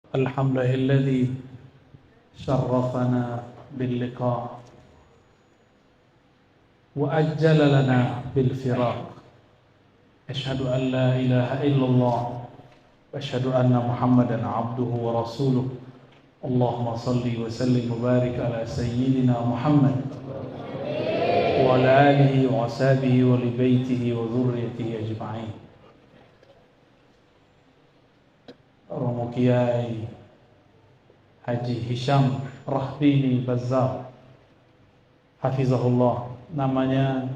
الحمد لله الذي شرفنا باللقاء وأجل لنا بالفراق. أشهد أن لا إله إلا الله وأشهد أن محمدا عبده ورسوله. اللهم صل وسلم وبارك على سيدنا محمد وعلى آله وصحبه ولبيته وذريته أجمعين. Romo Kiai Haji Hisham Rahbini Bazzar Hafizahullah. Namanya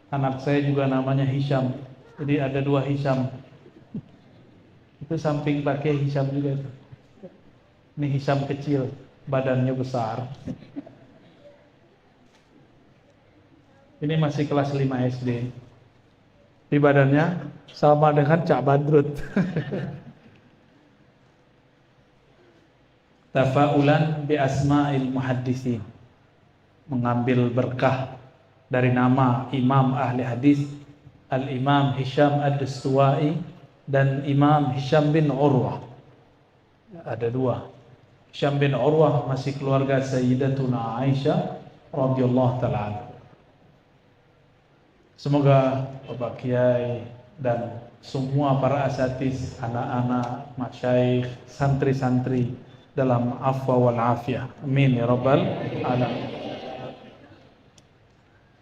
anak saya juga namanya Hisham. Jadi ada dua Hisham. Itu samping pakai Hisham juga itu. Ini Hisham kecil, badannya besar. Ini masih kelas 5 SD. Di badannya sama dengan Cak Badrut. Tafa'ulan bi asma'il muhaddisin, mengambil berkah dari nama imam ahli hadis Al-Imam Hisham Ad-Dastuwai dan Imam Hisham bin Urwah. Ada dua. Hisham bin Urwah masih keluarga Sayyidatuna Aisyah radhiyallahu ta'ala. Semoga Bapak Kiai dan semua para asatiz, anak-anak, masyayikh, santri-santri dalam afwa wal afiyah. Amin ya rabbal alamin.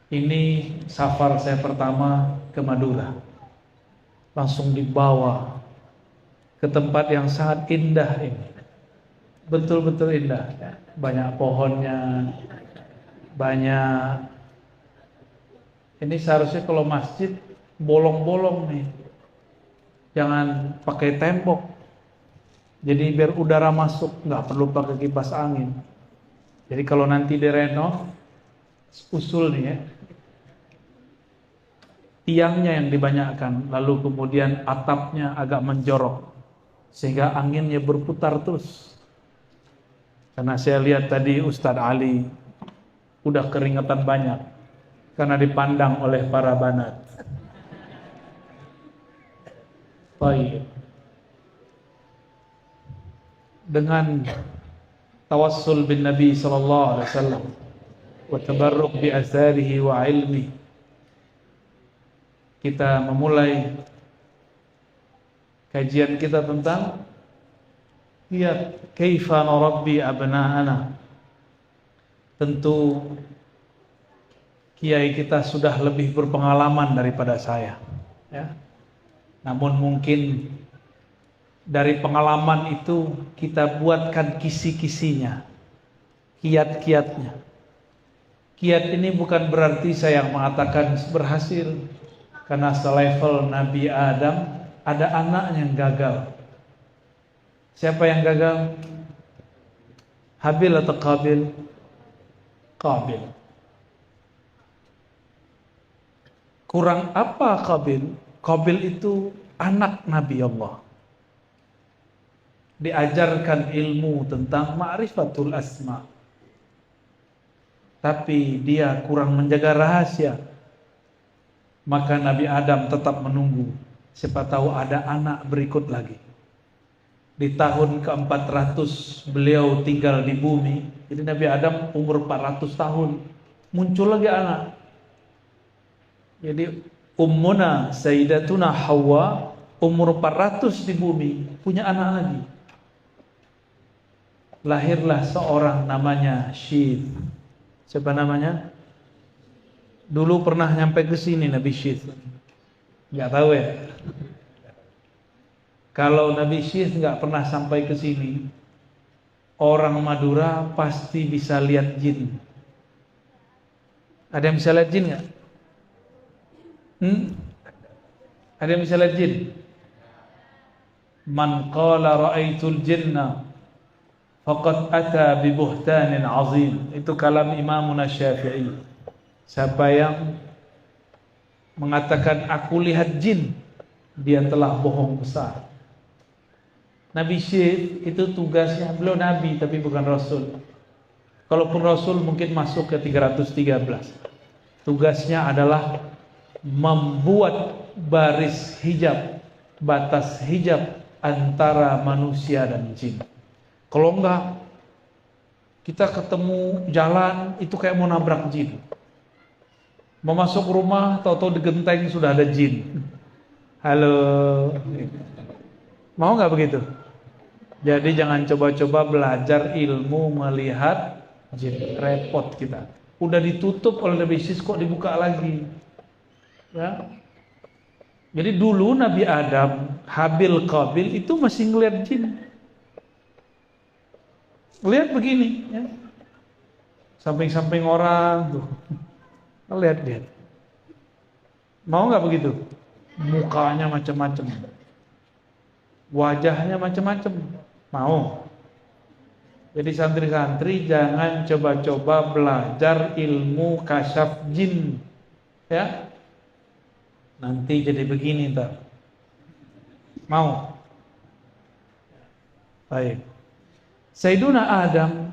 Ini safar saya pertama ke Madura. Langsung dibawa ke tempat yang sangat indah ini. Betul-betul indah. Banyak pohonnya, banyak. Ini seharusnya kalau masjid bolong-bolong nih. Jangan pakai tembok. Jadi biar udara masuk, nggak perlu pakai kipas angin. Jadi kalau nanti direnov, usul nih ya, tiangnya yang dibanyakkan, lalu kemudian atapnya agak menjorok, sehingga anginnya berputar terus. Karena saya lihat tadi Ustadz Ali udah keringetan banyak, karena dipandang oleh para banat. Baik. Dengan tawassul bin Nabi sallallahu alaihi wasallam wa tabarruk bi atharihi wa ilmi, kita memulai kajian kita tentang lihat kaifa narabbi abna'ana. Tentu kiai kita sudah lebih berpengalaman daripada saya ya. Namun mungkin dari pengalaman itu kita buatkan kisi-kisinya, kiat-kiatnya. Kiat ini bukan berarti saya yang mengatakan berhasil, karena selevel Nabi Adam ada anaknya yang gagal. Siapa yang gagal? Habil atau Qabil? Qabil. Kurang apa Qabil? Qabil itu anak Nabi Allah. Diajarkan ilmu tentang ma'rifatul asma, tapi dia kurang menjaga rahasia. Maka Nabi Adam tetap menunggu, siapa tahu ada anak berikut lagi. Di tahun ke-400 beliau tinggal di bumi. Jadi Nabi Adam umur 400 tahun, muncul lagi anak. Jadi Ummuna Sayyidatuna Hawa umur 400 di bumi, punya anak lagi. Lahirlah seorang namanya Syith. Siapa namanya? Dulu pernah nyampe ke sini Nabi Syith. Enggak tahu ya. Kalau Nabi Syith enggak pernah sampai ke sini, orang Madura pasti bisa lihat jin. Ada yang bisa lihat jin enggak? Ada yang bisa lihat jin? Man qala ra'aitul jinna faqad ata bi buhtanin azim. Itu kalam Imamuna Syafi'i. Siapa yang mengatakan aku lihat jin, dia telah bohong besar. Nabi Syith itu tugasnya, beliau nabi tapi bukan rasul. Kalaupun rasul mungkin masuk ke 313. Tugasnya adalah membuat baris hijab, batas hijab antara manusia dan jin. Kalau enggak, kita ketemu jalan itu kayak mau nabrak jin. Mau masuk rumah, tahu-tahu di genteng sudah ada jin. Halo, mau nggak begitu? Jadi jangan coba-coba belajar ilmu melihat jin, repot kita. Udah ditutup oleh Nabi Sis kok dibuka lagi. Ya. Jadi dulu Nabi Adam, Habil Qabil itu masih ngeliat jin. Lihat begini, ya. Samping-samping orang tuh. Lihat. Mau nggak begitu? Mukanya macam-macam, wajahnya macam-macam. Mau? Jadi santri-santri jangan coba-coba belajar ilmu kasyaf jin, ya. Nanti jadi begini ntar. Mau? Baik. Sayyiduna Adam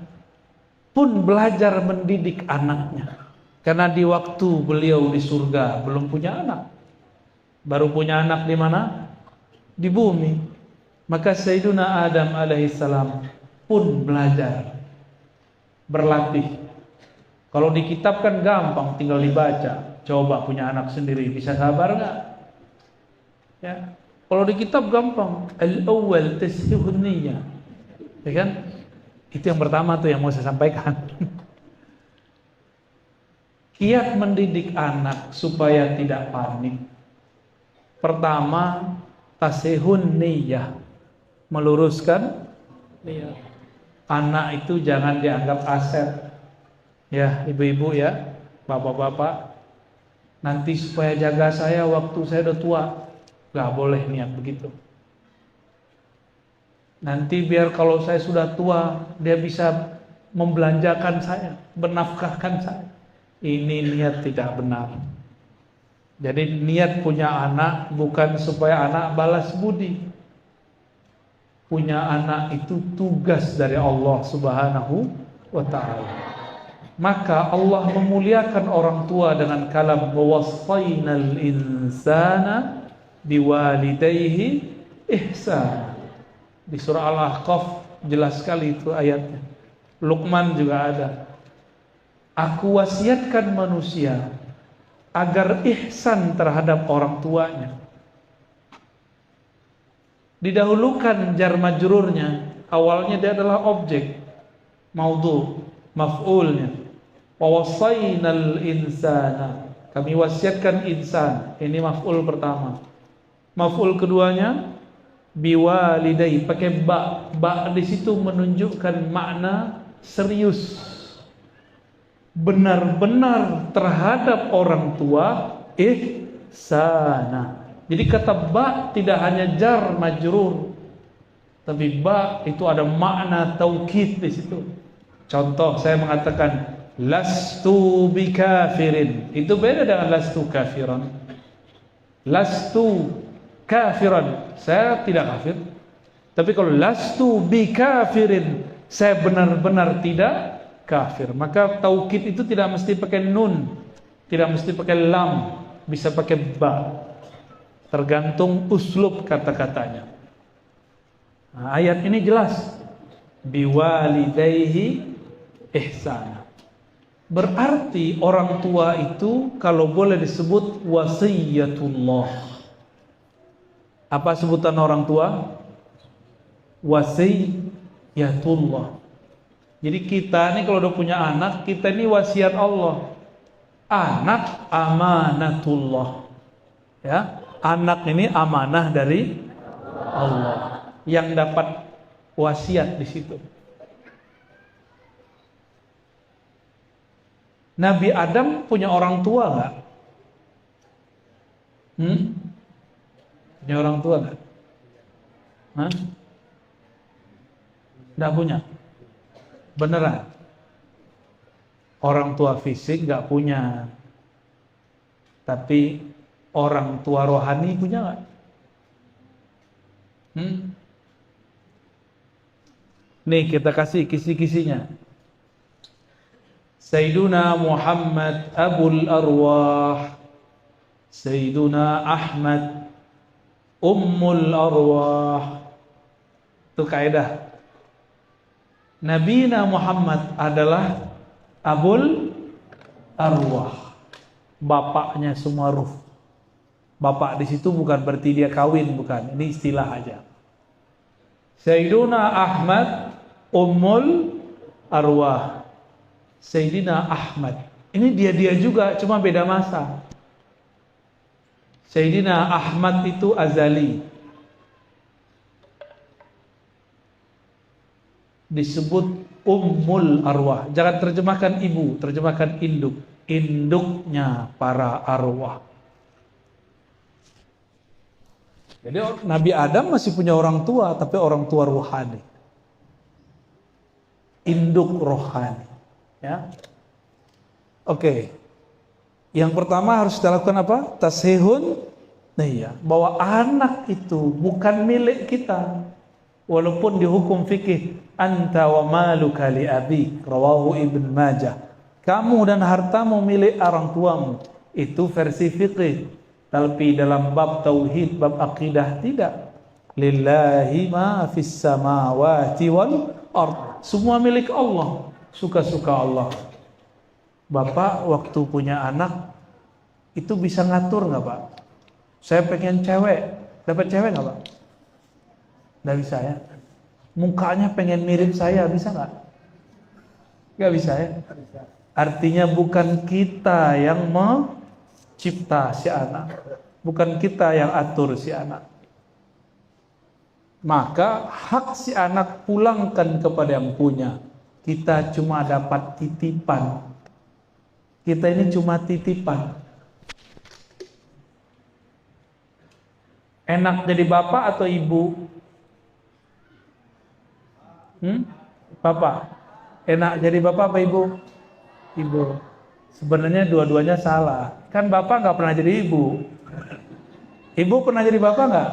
pun belajar mendidik anaknya. Karena di waktu beliau di surga belum punya anak. Baru punya anak di mana? Di bumi. Maka Sayyiduna Adam alaihissalam pun belajar, berlatih. Kalau di kitab kan gampang, tinggal dibaca. Coba punya anak sendiri, bisa sabar nggak? Ya. Kalau di kitab gampang. Al-awwal tashihun niyyah. Ya kan? Itu yang pertama tuh yang mau saya sampaikan. Kiat mendidik anak supaya tidak panik. Pertama, tasihun niyah, meluruskan niat. Anak itu jangan dianggap aset. Ya, ibu-ibu ya, bapak-bapak. Nanti supaya jaga saya waktu saya udah tua. Gak boleh niat begitu. Nanti biar kalau saya sudah tua, dia bisa membelanjakan saya, menafkahkan saya. Ini niat tidak benar. Jadi niat punya anak bukan supaya anak balas budi. Punya anak itu tugas dari Allah Subhanahu wa ta'ala. Maka Allah memuliakan orang tua dengan kalam wawasainal insana biwalidayhi ihsan. Di surah Al-Ahqaf jelas sekali itu ayatnya. Luqman juga ada. Aku wasiatkan manusia agar ihsan terhadap orang tuanya. Didahulukan jar majrurnya, awalnya dia adalah objek, maudhu, maf'ulnya. Wa wasainal insana, kami wasiatkan insan, ini maf'ul pertama. Maf'ul keduanya biwalidai, pakai ba. Ba di situ menunjukkan makna serius. Benar-benar terhadap orang tua ihsana. Jadi kata ba tidak hanya jar majrur, tapi ba itu ada makna taukid di situ. Contoh saya mengatakan lastu bikafirin, itu beda dengan lastu kafiran. Lastu kafiran, saya tidak kafir. Tapi kalau lastu bikafirin, saya benar-benar tidak kafir. Maka taukid itu tidak mesti pakai nun, tidak mesti pakai lam, bisa pakai ba. Tergantung uslub kata-katanya. Nah, ayat ini jelas. Biwalidayhi ihsana. Berarti orang tua itu kalau boleh disebut wasiyatullah. Apa sebutan orang tua? Wasiyatullah. Jadi kita nih kalau udah punya anak, kita ini wasiat Allah. Anak amanatullah. Ya, anak ini amanah dari Allah. Yang dapat wasiat di situ. Nabi Adam punya orang tua nggak? Punya orang tua nggak? Nggak punya. Beneran. Orang tua fisik nggak punya. Tapi orang tua rohani punya nggak? Nih kita kasih kisi-kisinya. Sayyiduna Muhammad Abul Arwah, Sayyiduna Ahmad Ummul Arwah. Itu kaidah. Sayyiduna Muhammad Abul Arwah, Sayyiduna Ahmad Ummul Arwah. Sayyiduna Ahmad Ummul Arwah. Sayyiduna Ahmad Ummul Arwah. Sayyiduna Ahmad Ummul Arwah. Sayyiduna Ahmad Ummul Arwah. Sayyiduna Ahmad Ummul Arwah. Itu kaidah. Nabi Muhammad adalah Abul Arwah, bapaknya semua ruh. Bapak di situ bukan berarti dia kawin, bukan. Ini istilah aja. Sayyiduna Ahmad Ummul Arwah. Sayyidina Ahmad. Ini dia juga, cuma beda masa. Sayyidina Ahmad itu azali. Disebut Ummul Arwah. Jangan terjemahkan ibu, terjemahkan induk. Induknya para arwah. Jadi Nabi Adam masih punya orang tua, tapi orang tua rohani. Induk rohani. Ya. Oke. Yang pertama harus kita lakukan apa? Tashihun niyah. Bahwa anak itu bukan milik kita. Walaupun dihukum fikih anta wa maluka li abi, rawahu Ibn Majah. Kamu dan hartamu milik orang tuamu. Itu versi fikih. Tapi dalam bab tauhid, bab akidah tidak. Lillahi ma fis samawati wal ard. Semua milik Allah. Suka-suka Allah. Bapak waktu punya anak itu bisa ngatur nggak Pak? Saya pengen cewek, dapat cewek nggak Pak? Nggak bisa ya. Mukanya pengen mirip saya, bisa nggak? Nggak bisa ya. Artinya bukan kita yang mencipta si anak, bukan kita yang atur si anak. Maka hak si anak pulangkan kepada yang punya. Kita cuma dapat titipan. Kita ini cuma titipan. Enak jadi bapak atau ibu? Bapak. Enak jadi bapak apa ibu? Ibu. Sebenarnya dua-duanya salah. Kan bapak nggak pernah jadi ibu. Ibu pernah jadi bapak nggak?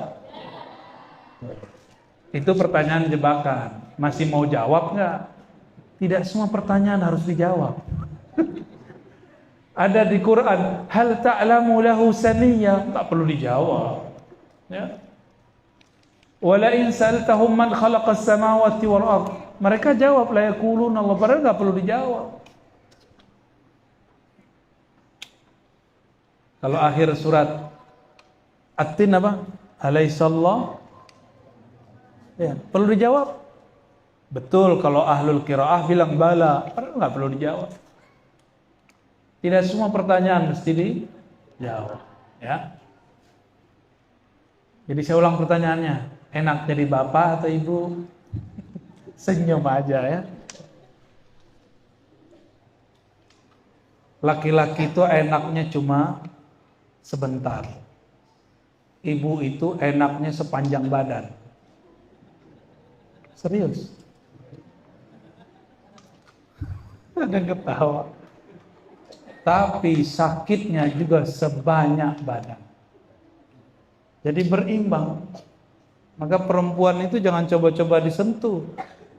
Itu pertanyaan jebakan. Masih mau jawab nggak? Tidak semua pertanyaan harus dijawab. Ada di Quran, hal ta'lamu lahu samiyya, tak perlu dijawab. Ya. Wala in sa'altahum man khalaqas samawati wal ard. Mereka jawab la yaquluna Allah, padahal enggak perlu dijawab. Kalau akhir surat At-Tin apa? Alaihissallah. Ya, perlu dijawab. Betul kalau ahlul qiraah bilang bala, padahal enggak perlu dijawab. Tidak semua pertanyaan mesti dijawab, ya. Jadi saya ulang pertanyaannya, enak jadi bapak atau ibu? Senyum aja ya. Laki-laki itu enaknya cuma sebentar. Ibu itu enaknya sepanjang badan. Serius. Ada yang ketawa. Tapi sakitnya juga sebanyak badan. Jadi berimbang. Maka perempuan itu jangan coba-coba disentuh.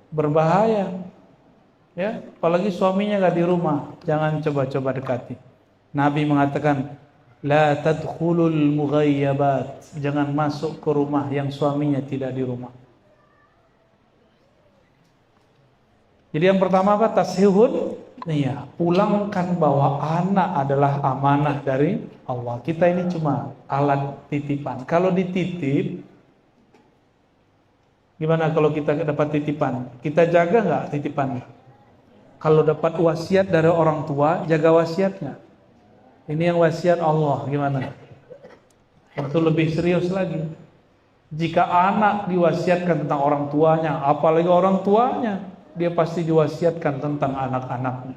Berbahaya. Ya, apalagi suaminya enggak di rumah, jangan coba-coba dekati. Nabi mengatakan, la tadkhulul mughayyabat. Jangan masuk ke rumah yang suaminya tidak di rumah. Jadi yang pertama apa? Tashihun niyah. Pulangkan bahwa anak adalah amanah dari Allah. Kita ini cuma alat titipan. Kalau dititip, gimana kalau kita dapat titipan? Kita jaga nggak titipannya? Kalau dapat wasiat dari orang tua, jaga wasiatnya. Ini yang wasiat Allah, gimana? Itu lebih serius lagi. Jika anak diwasiatkan tentang orang tuanya, apalagi orang tuanya, dia pasti diwasiatkan tentang anak-anaknya.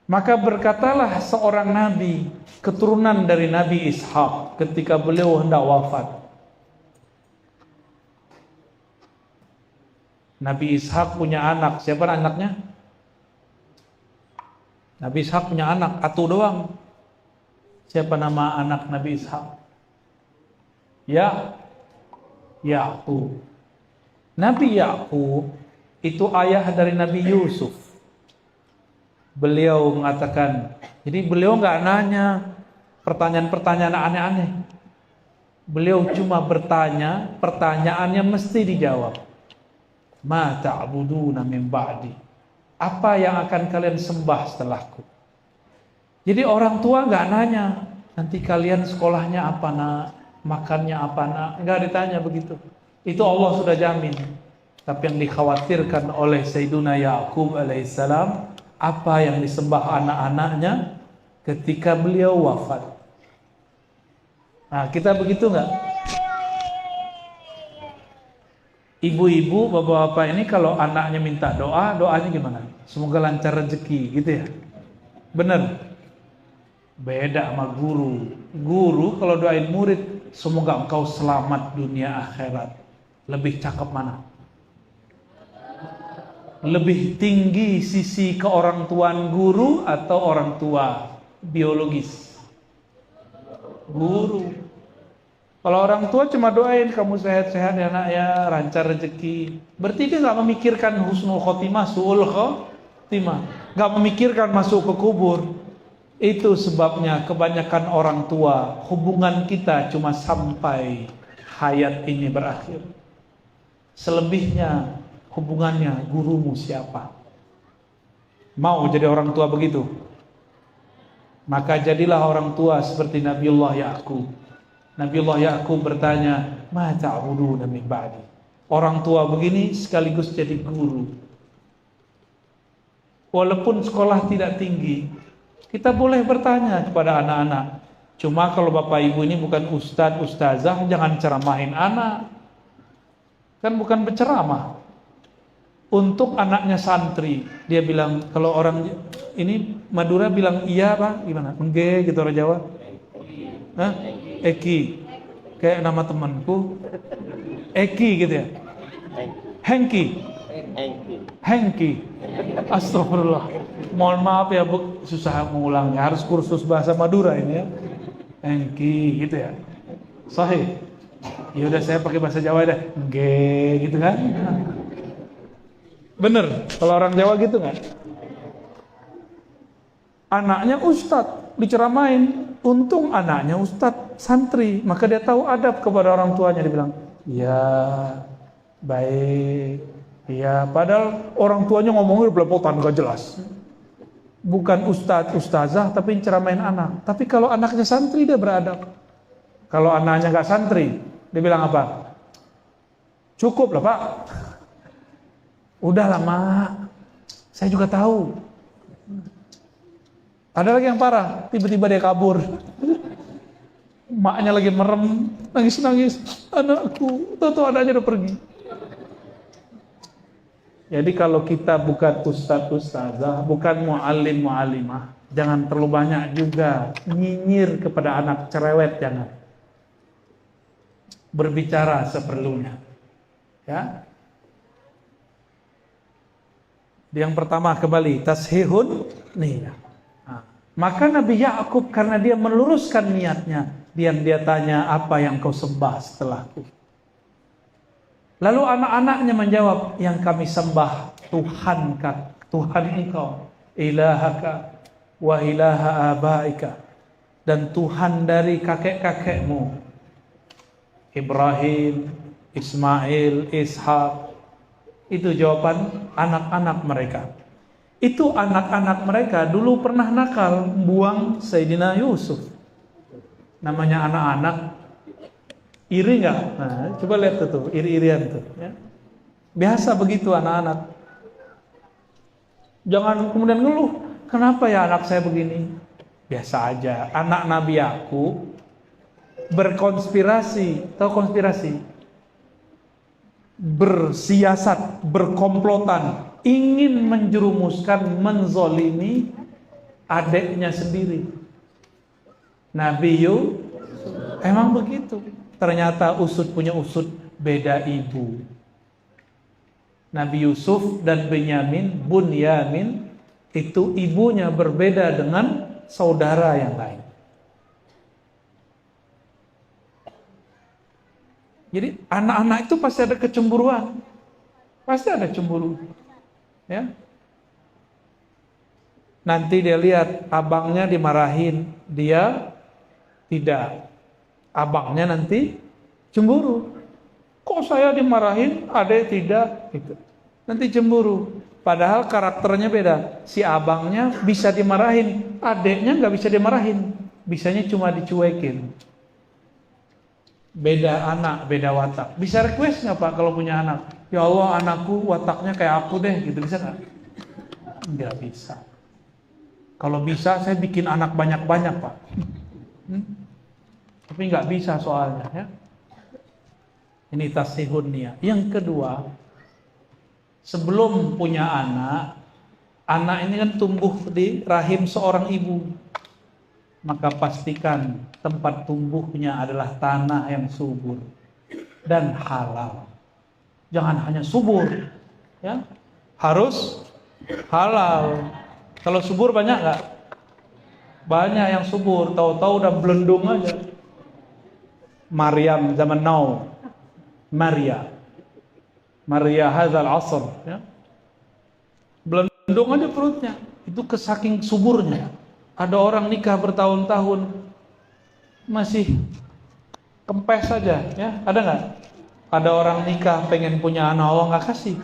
Maka berkatalah seorang nabi, keturunan dari Nabi Ishak, ketika beliau hendak wafat. Nabi Ishak punya anak. Siapa anaknya? Nabi Ishak punya anak, satu doang. Siapa nama anak Nabi Ishak? Ya'qub. Nabi Ya'qub itu ayah dari Nabi Yusuf. Beliau mengatakan, jadi beliau nggak nanya pertanyaan-pertanyaan aneh-aneh. Beliau cuma bertanya, pertanyaannya mesti dijawab. ma ta'buduna min ba'di. Apa yang akan kalian sembah setelahku? Jadi orang tua nggak nanya, nanti kalian sekolahnya apa nak, makannya apa nak, nggak ditanya begitu. Itu Allah sudah jamin. Tapi yang dikhawatirkan oleh Sayyiduna Ya'qub alaihissalam, apa yang disembah anak-anaknya ketika beliau wafat. Nah, kita begitu nggak? Ibu-ibu, bapak-bapak ini kalau anaknya minta doa, doanya gimana? Semoga lancar rezeki, gitu ya? Bener? Beda sama guru. Guru kalau doain murid, semoga engkau selamat dunia akhirat. Lebih cakep mana? Lebih tinggi sisi keorangtuaan guru atau orang tua biologis? Guru. Kalau orang tua cuma doain kamu sehat-sehat ya nak ya, lancar rezeki. Berarti dia nggak memikirkan husnul khotimah, suul khotimah, nggak memikirkan masuk ke kubur. Itu sebabnya kebanyakan orang tua hubungan kita cuma sampai hayat ini berakhir. Selebihnya hubungannya gurumu siapa? Mau jadi orang tua begitu? Maka jadilah orang tua seperti Nabiullah Ya'qub. Nabiullah Ya'qub bertanya, ma ta'buduna min ba'di. Orang tua begini sekaligus jadi guru. Walaupun sekolah tidak tinggi, kita boleh bertanya kepada anak-anak. Cuma kalau bapak ibu ini bukan ustadz, ustazah, jangan ceramahin anak. Kan bukan berceramah. Untuk anaknya santri, dia bilang, kalau orang ini Madura bilang iya pak, gimana? Engge gitu orang Jawa. Hah? Eki, kayak nama temanku Eki gitu ya. Hengki. Astagfirullah. Mohon maaf ya bu, susah mengulangnya. Harus kursus bahasa Madura ini ya. Hengki gitu ya. Sahih. Ya udah saya pakai bahasa Jawa deh. Gitu kan. Bener. Kalau orang Jawa gitu nggak? Anaknya ustadz diceramain. Untung anaknya ustadz santri, maka dia tahu adab kepada orang tuanya. Dia bilang, ya baik, ya padahal orang tuanya ngomongnya belepotan gak jelas. Bukan ustadz, ustazah, tapi ceramain anak. Tapi kalau anaknya santri dia beradab. Kalau anaknya gak santri, dia bilang apa? Cukup lah pak. Udah lah mak, saya juga tahu. Ada lagi yang parah, tiba-tiba dia kabur. Maknya lagi merem, nangis-nangis. Anakku, tahu-tahu anaknya udah pergi. Jadi kalau kita bukan ustadz, ustazah, bukan mu'allim, mu'allimah, jangan terlalu banyak juga nyinyir kepada anak, cerewet jangan. Berbicara seperlunya. Ya. Yang pertama kembali, tashihun niyah. Maka Nabi Ya'qub karena dia meluruskan niatnya, dia tanya, apa yang kau sembah setelahku? Lalu anak-anaknya menjawab, yang kami sembah Tuhan engkau, ilahaka wa ilaha abaika, dan Tuhan dari kakek-kakekmu, Ibrahim, Ismail, Ishak. Itu jawaban anak-anak mereka. Itu anak-anak mereka dulu pernah nakal, buang Sayyidina Yusuf. Namanya anak-anak, iri nggak? Nah, coba lihat tuh, iri-irian tuh. Ya. Biasa begitu anak-anak. Jangan kemudian ngeluh, kenapa ya anak saya begini? Biasa aja. Anak Nabi Ya'qub berkonspirasi, tahu konspirasi? Bersiasat, berkomplotan, ingin menjerumuskan, menzolimi adiknya sendiri. Nabi Yusuf emang begitu. Ternyata usut punya usut, beda ibu. Nabi Yusuf dan Bunyamin itu ibunya berbeda dengan saudara yang lain. Jadi anak-anak itu pasti ada kecemburuan. Pasti ada cemburu. Ya. Nanti dia lihat abangnya dimarahin, dia tidak. Abangnya nanti cemburu. Kok saya dimarahin, adek tidak? Gitu. Nanti cemburu. Padahal karakternya beda. Si abangnya bisa dimarahin, adeknya nggak bisa dimarahin. Bisanya cuma dicuekin. Beda anak, beda watak. Bisa request nggak Pak kalau punya anak? Ya Allah, anakku wataknya kayak aku deh, gitu bisa nggak? Nggak bisa. Kalau bisa saya bikin anak banyak-banyak Pak. Tapi nggak bisa soalnya ya. Ini tasihun niat. Yang kedua, sebelum punya anak, anak ini kan tumbuh di rahim seorang ibu. Maka pastikan tempat tumbuhnya adalah tanah yang subur dan halal. Jangan hanya subur, ya, harus halal. Kalau subur banyak nggak? Banyak yang subur, tahu-tahu udah belendung aja. Maryam zaman now, Maria hadzal asr, ya. Belendung aja perutnya. Itu kesaking suburnya. Ada orang nikah bertahun-tahun masih kempes saja, ya. Ada nggak? Ada orang nikah pengen punya anak, Allah nggak kasih.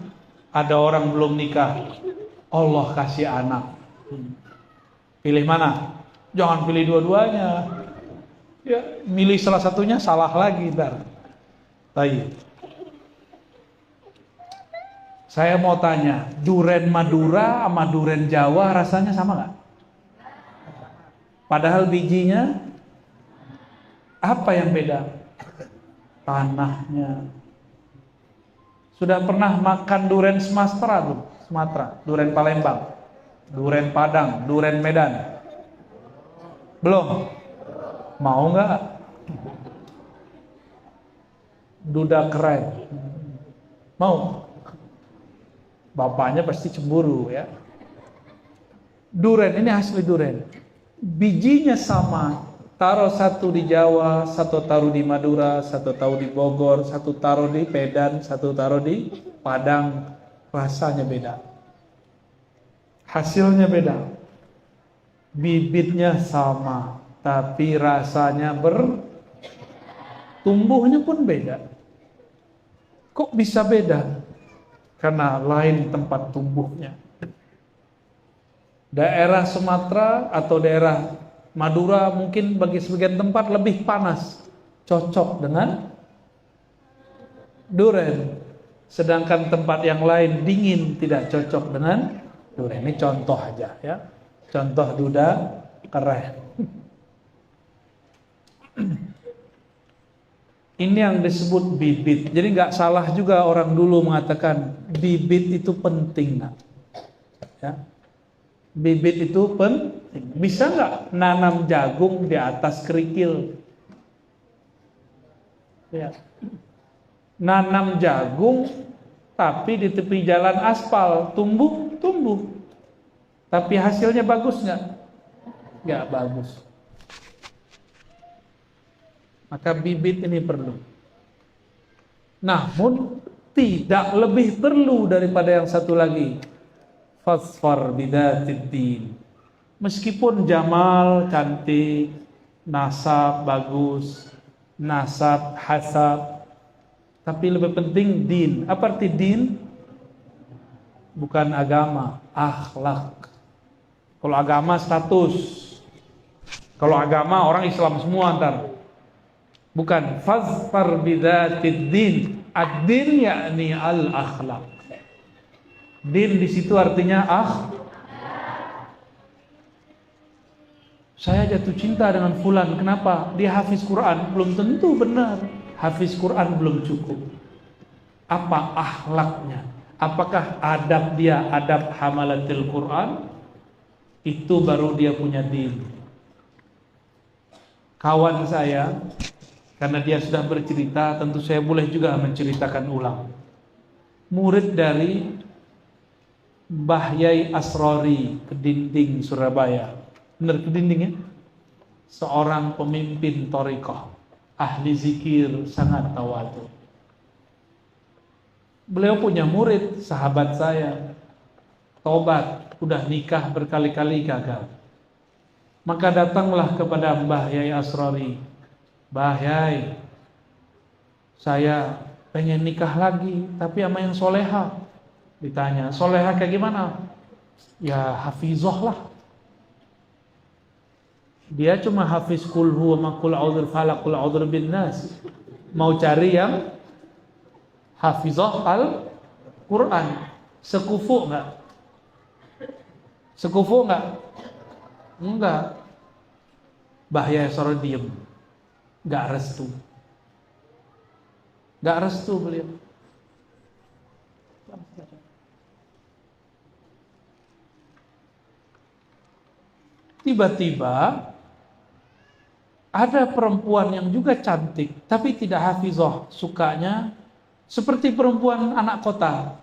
Ada orang belum nikah, Allah kasih anak. Pilih mana? Jangan pilih dua-duanya. Ya, milih salah satunya salah lagi ntar. Baik. Saya mau tanya, duren Madura sama duren Jawa rasanya sama nggak? Padahal bijinya apa yang beda? Tanahnya. Sudah pernah makan duren Sumatera tuh? Sumatera, duren Palembang, duren Padang, duren Medan? Belum? Mau nggak? Duda keren. Mau? Bapaknya pasti cemburu ya. Duren ini asli duren. Bijinya sama, taruh satu di Jawa, satu taruh di Madura, satu taruh di Bogor, satu taruh di Medan, satu taruh di Padang, rasanya beda, hasilnya beda, bibitnya sama, tapi rasanya tumbuhnya pun beda. Kok bisa beda? Karena lain tempat tumbuhnya. Daerah Sumatera atau daerah Madura mungkin bagi sebagian tempat lebih panas, cocok dengan duren. Sedangkan tempat yang lain dingin, tidak cocok dengan duren. Ini contoh aja ya, contoh duda keren. Ini yang disebut bibit. Jadi nggak salah juga orang dulu mengatakan bibit itu penting, nak. Ya. Bibit itu penting. Bisa nggak nanam jagung di atas kerikil? Ya. Nanam jagung tapi di tepi jalan aspal, tumbuh. Tapi hasilnya bagus nggak? Nggak bagus. Maka bibit ini perlu. Namun tidak lebih perlu daripada yang satu lagi. Fasfar bidatid din. Meskipun jamal cantik, nasab bagus, nasab hasab, tapi lebih penting din. Apa arti din? Bukan agama, akhlak. Kalau agama status. Kalau agama orang Islam semua ntar. Bukan, fazfar bidzatid din. Ad-din yakni al-akhlaq. Din di situ artinya saya jatuh cinta dengan fulan. Kenapa? Dia hafiz Quran. Belum tentu benar. Hafiz Quran belum cukup. Apa akhlaknya? Apakah adab dia adab hamalatil Quran? Itu baru dia punya din. Kawan saya, karena dia sudah bercerita, tentu saya boleh juga menceritakan ulang. Murid dari Mbah Yai Asrori, Kedinding, Surabaya. Benar Kedinding ya? Seorang pemimpin thariqah, ahli zikir, sangat tawadhu. Beliau punya murid, sahabat saya, tobat, udah nikah berkali-kali gagal. Maka datanglah kepada Mbah Yai Asrori. Mbah Yai, saya pengen nikah lagi, tapi sama yang soleha. Ditanya, solehah kayak gimana? Ya hafizah lah. Dia cuma hafiz kul huwa ma kul a'udzu falaq kul a'udzu bin nas. Mau cari yang hafizah Al-Quran. Sekufu enggak? Sekufu enggak? Enggak. Bahaya suruh diem. Enggak restu. Enggak restu beliau. Tiba-tiba ada perempuan yang juga cantik tapi tidak hafizah, sukanya seperti perempuan anak kota,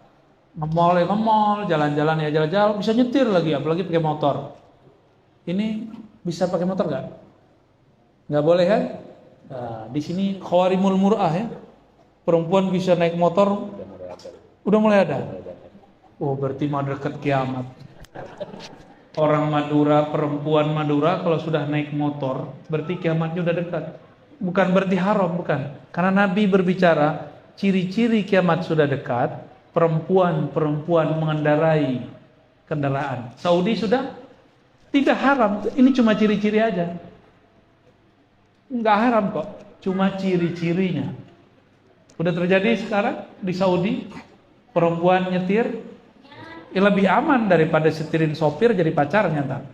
nge-mall, jalan-jalan ya jalan-jalan, bisa nyetir lagi, apalagi pakai motor. Ini bisa pakai motor nggak? Nggak boleh kan? Nah, di sini khawarimul mur'ah ya, perempuan bisa naik motor, udah mulai ada. Oh berarti mau dekat kiamat. Orang Madura, perempuan Madura kalau sudah naik motor, berarti kiamatnya udah dekat. Bukan berarti haram, bukan. Karena Nabi berbicara, ciri-ciri kiamat sudah dekat, perempuan-perempuan mengendarai kendaraan. Saudi sudah tidak haram, ini cuma ciri-ciri aja. Enggak haram kok, cuma ciri-cirinya. Udah terjadi sekarang di Saudi, perempuan nyetir, lebih aman daripada setirin sopir jadi pacarnya tak.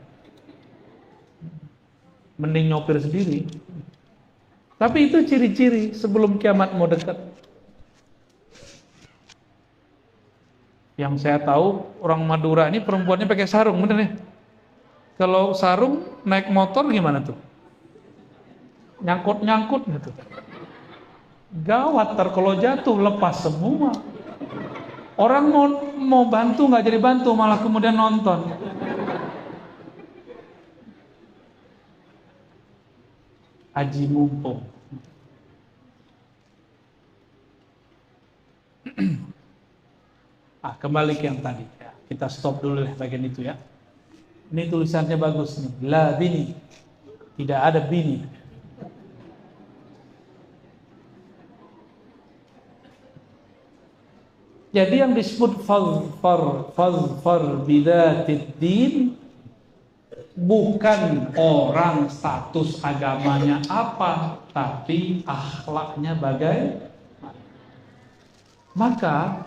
Mending nyopir sendiri. Tapi itu ciri-ciri sebelum kiamat mau dekat. Yang saya tahu orang Madura ini perempuannya pakai sarung, bener ya? Kalau sarung naik motor gimana tuh? Nyangkut-nyangkut gitu. Gawat, kalau jatuh lepas semua. Orang mau bantu nggak jadi bantu, malah kemudian nonton. Aji mumpung. Kembali ke yang tadi. Ya, kita stop dulu ya bagian itu ya. Ini tulisannya bagus nih. La bini. Tidak ada bini. Jadi yang disebut fazfar bidzatid din bukan orang status agamanya apa, tapi akhlaknya bagaimana. Maka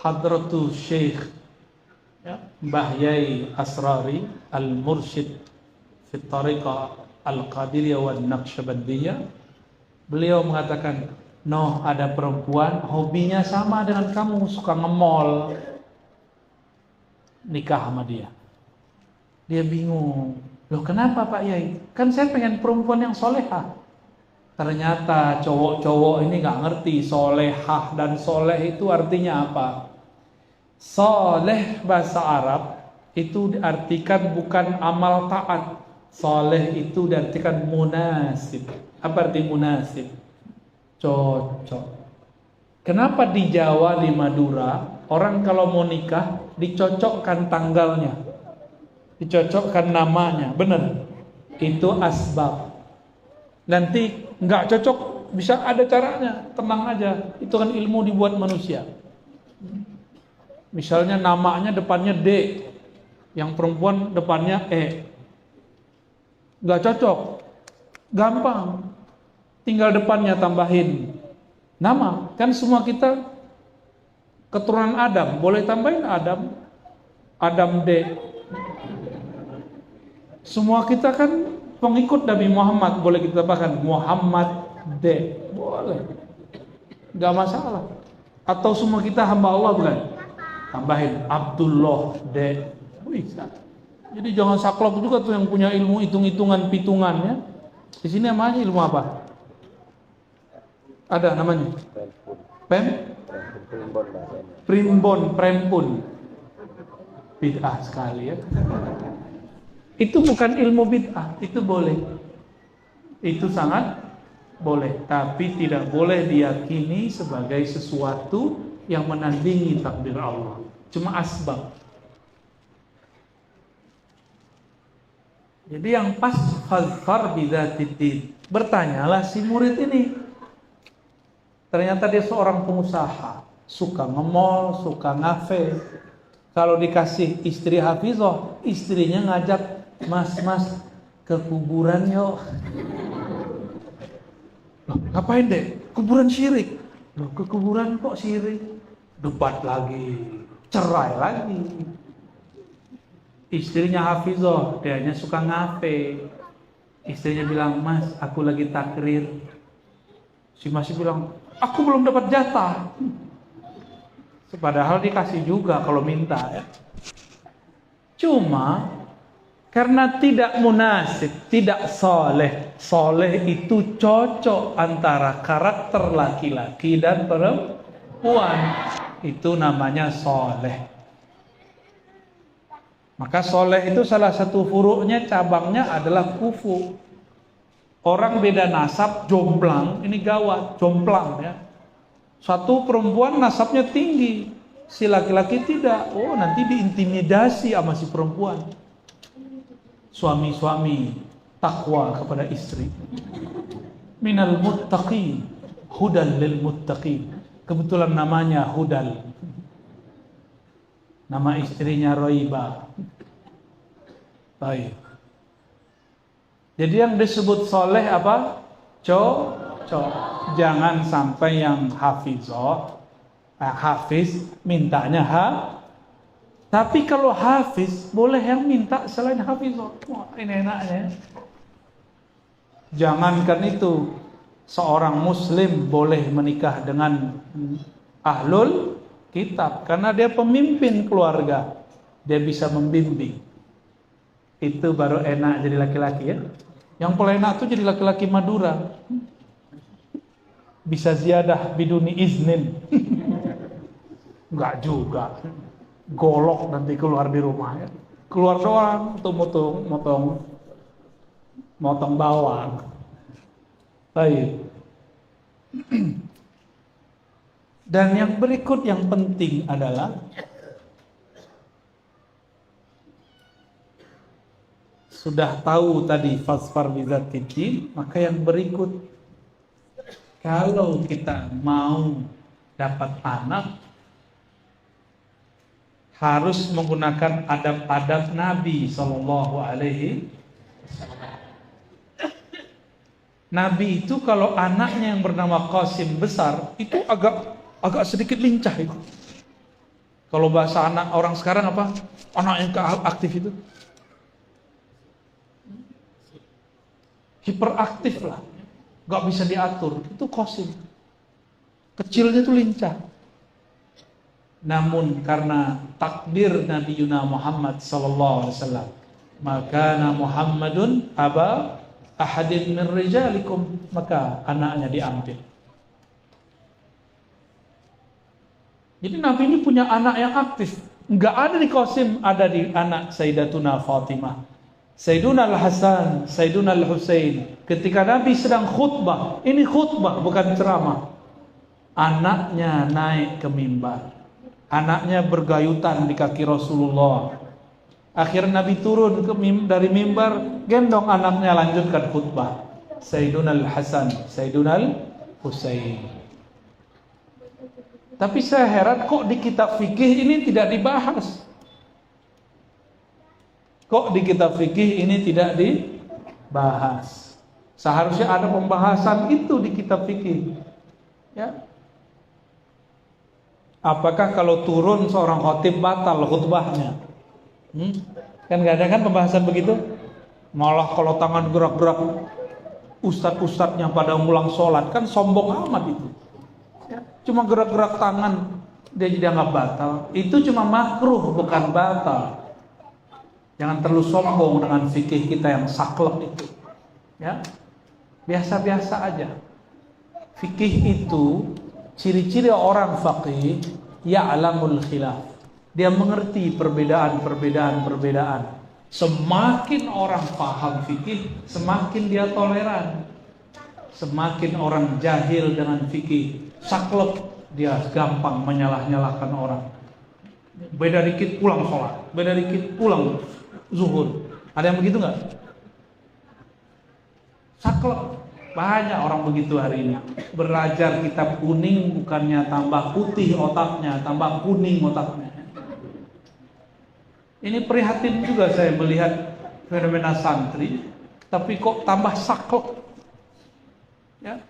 Hadratus Syekh ya, Mbah Yai Asrari Al-Mursyid fi Tariqah Al-Qadiriyah wa Naqsyabandiyah, beliau mengatakan, noh, ada perempuan hobinya sama dengan kamu, suka nge-mall. Nikah sama dia. Dia bingung. Loh kenapa Pak Yai? Kan saya pengen perempuan yang solehah. Ternyata cowok-cowok ini gak ngerti solehah dan soleh itu artinya apa. Soleh bahasa Arab itu diartikan bukan amal taat. Soleh itu diartikan munasib. Apa arti munasib? Cocok. Kenapa di Jawa, di Madura, orang kalau mau nikah dicocokkan tanggalnya, dicocokkan namanya, bener? Itu asbab. Nanti nggak cocok bisa ada caranya, tenang aja. Itu kan ilmu dibuat manusia. Misalnya namanya depannya D, yang perempuan depannya E, nggak cocok, gampang. Tinggal depannya tambahin nama. Kan semua kita keturunan Adam, boleh tambahin Adam D. Semua kita kan pengikut Nabi Muhammad, boleh kita tambahkan Muhammad D, boleh, gak masalah. Atau semua kita hamba Allah, bukan? Tambahin Abdullah D, bisa. Jadi jangan saklok juga tuh yang punya ilmu hitung-hitungan pitungannya. Di sini namanya ilmu apa? Ada namanya prempun. Bid'ah sekali ya. Itu bukan ilmu bid'ah, itu boleh. Itu sangat boleh, tapi tidak boleh diyakini sebagai sesuatu yang menandingi takdir Allah. Cuma asbab. Jadi yang pas fazfar bidzatid din. Bertanyalah si murid ini. Ternyata dia seorang pengusaha. suka nge-mall, suka ngafe. Kalau dikasih istri hafizah, istrinya ngajak, mas ke kuburan yuk. Loh, ngapain deh? Kuburan syirik. Loh, ke kuburan kok syirik? Debat lagi, cerai lagi. Istrinya hafizah, dianya suka ngafe. Istrinya bilang, mas, aku lagi takrir. Si masih bilang, aku belum dapat jatah. Padahal dikasih juga kalau minta ya. Cuma karena tidak munasib, tidak soleh. Soleh itu cocok antara karakter laki-laki dan perempuan. Itu namanya soleh. Maka soleh itu salah satu furuknya, cabangnya adalah kufu. Orang beda nasab, jomplang, ini gawat, jomplang ya. Satu perempuan nasabnya tinggi, si laki-laki tidak. Oh, nanti diintimidasi sama si perempuan. Suami-suami takwa kepada istri. Minal muttaqin, hudal lil muttaqin. Kebetulan namanya Hudal. Nama istrinya Roiba. Baik. Jadi yang disebut soleh apa? Jangan sampai yang hafiz mintanya tapi kalau hafiz boleh yang minta selain hafizah. Wah, ini enaknya. Jangankan itu, seorang muslim boleh menikah dengan ahlul kitab karena dia pemimpin keluarga, dia bisa membimbing. Itu baru enak jadi laki-laki ya. Yang paling enak tuh jadi laki-laki Madura. Bisa ziyadah biduni iznin. Enggak juga. Golok nanti keluar di rumah ya. Keluar doang motong bawang. Baik. Dan yang berikut yang penting adalah sudah tahu tadi fasfar bizatil din, maka yang berikut kalau kita mau dapat anak harus menggunakan adab-adab Nabi Sallallahu Alaihi Wasallam. Nabi itu kalau anaknya yang bernama Qasim besar itu agak sedikit lincah itu. Kalau bahasa anak orang sekarang apa? Anak yang aktif itu hiperaktif lah, gak bisa diatur. Itu Qasim. Kecilnya itu lincah. Namun karena takdir Nabi Yuna Muhammad sallallahu alaihi wasallam, maka Muhammadun aba ahadin min rijalikum, maka anaknya diambil. Jadi Nabi ini punya anak yang aktif. Enggak ada di Qasim, ada di anak Sayyidatuna Fatimah, Sayyiduna Al-Hasan, Sayyiduna Al-Husain. Ketika Nabi sedang khutbah, ini khutbah bukan ceramah, anaknya naik ke mimbar. Anaknya bergayutan di kaki Rasulullah. Akhirnya Nabi turun dari mimbar, gendong anaknya lanjutkan khutbah. Sayyiduna Al-Hasan, Sayyiduna Al-Husain. Tapi saya heran kok di kitab fikih ini tidak dibahas. Kok di kitab fikih ini tidak dibahas? Seharusnya ada pembahasan itu di kitab fikih. Ya. Apakah kalau turun seorang khatib batal khutbahnya? Kan gak ada kan pembahasan begitu? Malah kalau tangan gerak-gerak, ustadz-ustadznya pada ngulang sholat, kan sombong amat itu. Ya, cuma gerak-gerak tangan dia jadi anggap batal. Itu cuma makruh bukan batal. Jangan terlalu sombong dengan fikih kita yang saklek itu. Ya, biasa-biasa aja. Fikih itu ciri-ciri orang faqih, ya'lamul khilaf. Dia mengerti perbedaan. Semakin orang paham fikih, semakin dia toleran. Semakin orang jahil dengan fikih, saklek, dia gampang menyalah-nyalahkan orang. Beda dikit pulang sholat, beda dikit pulang zuhur. Ada yang begitu nggak? Saklek. Banyak orang begitu hari ini. Belajar kitab kuning bukannya tambah putih otaknya, tambah kuning otaknya. Ini prihatin juga saya melihat fenomena santri, tapi kok tambah saklek. Ya.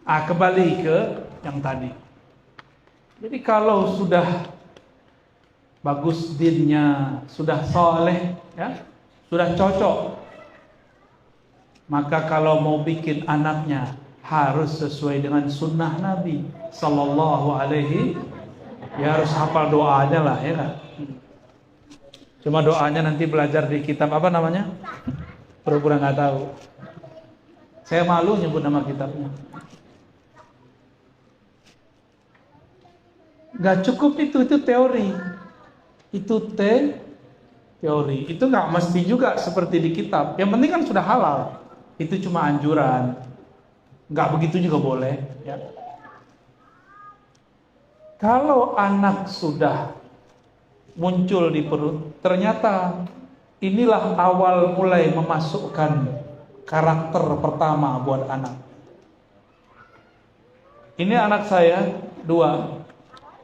Kembali ke yang tadi. Jadi kalau sudah bagus dinnya, sudah soleh, ya, sudah cocok, maka kalau mau bikin anaknya harus sesuai dengan sunnah Nabi Sallallahu Alaihi, ya harus hafal doanya lah, ya kan? Cuma doanya nanti belajar di kitab apa namanya? Pura-pura nggak tahu. Saya malu nyebut nama kitabnya. Gak cukup itu teori. Itu teori. Itu nggak mesti juga seperti di kitab. Yang penting kan sudah halal. Itu cuma anjuran. Nggak begitu juga boleh. Ya. Kalau anak sudah muncul di perut, ternyata inilah awal mulai memasukkan karakter pertama buat anak. Ini anak saya 2.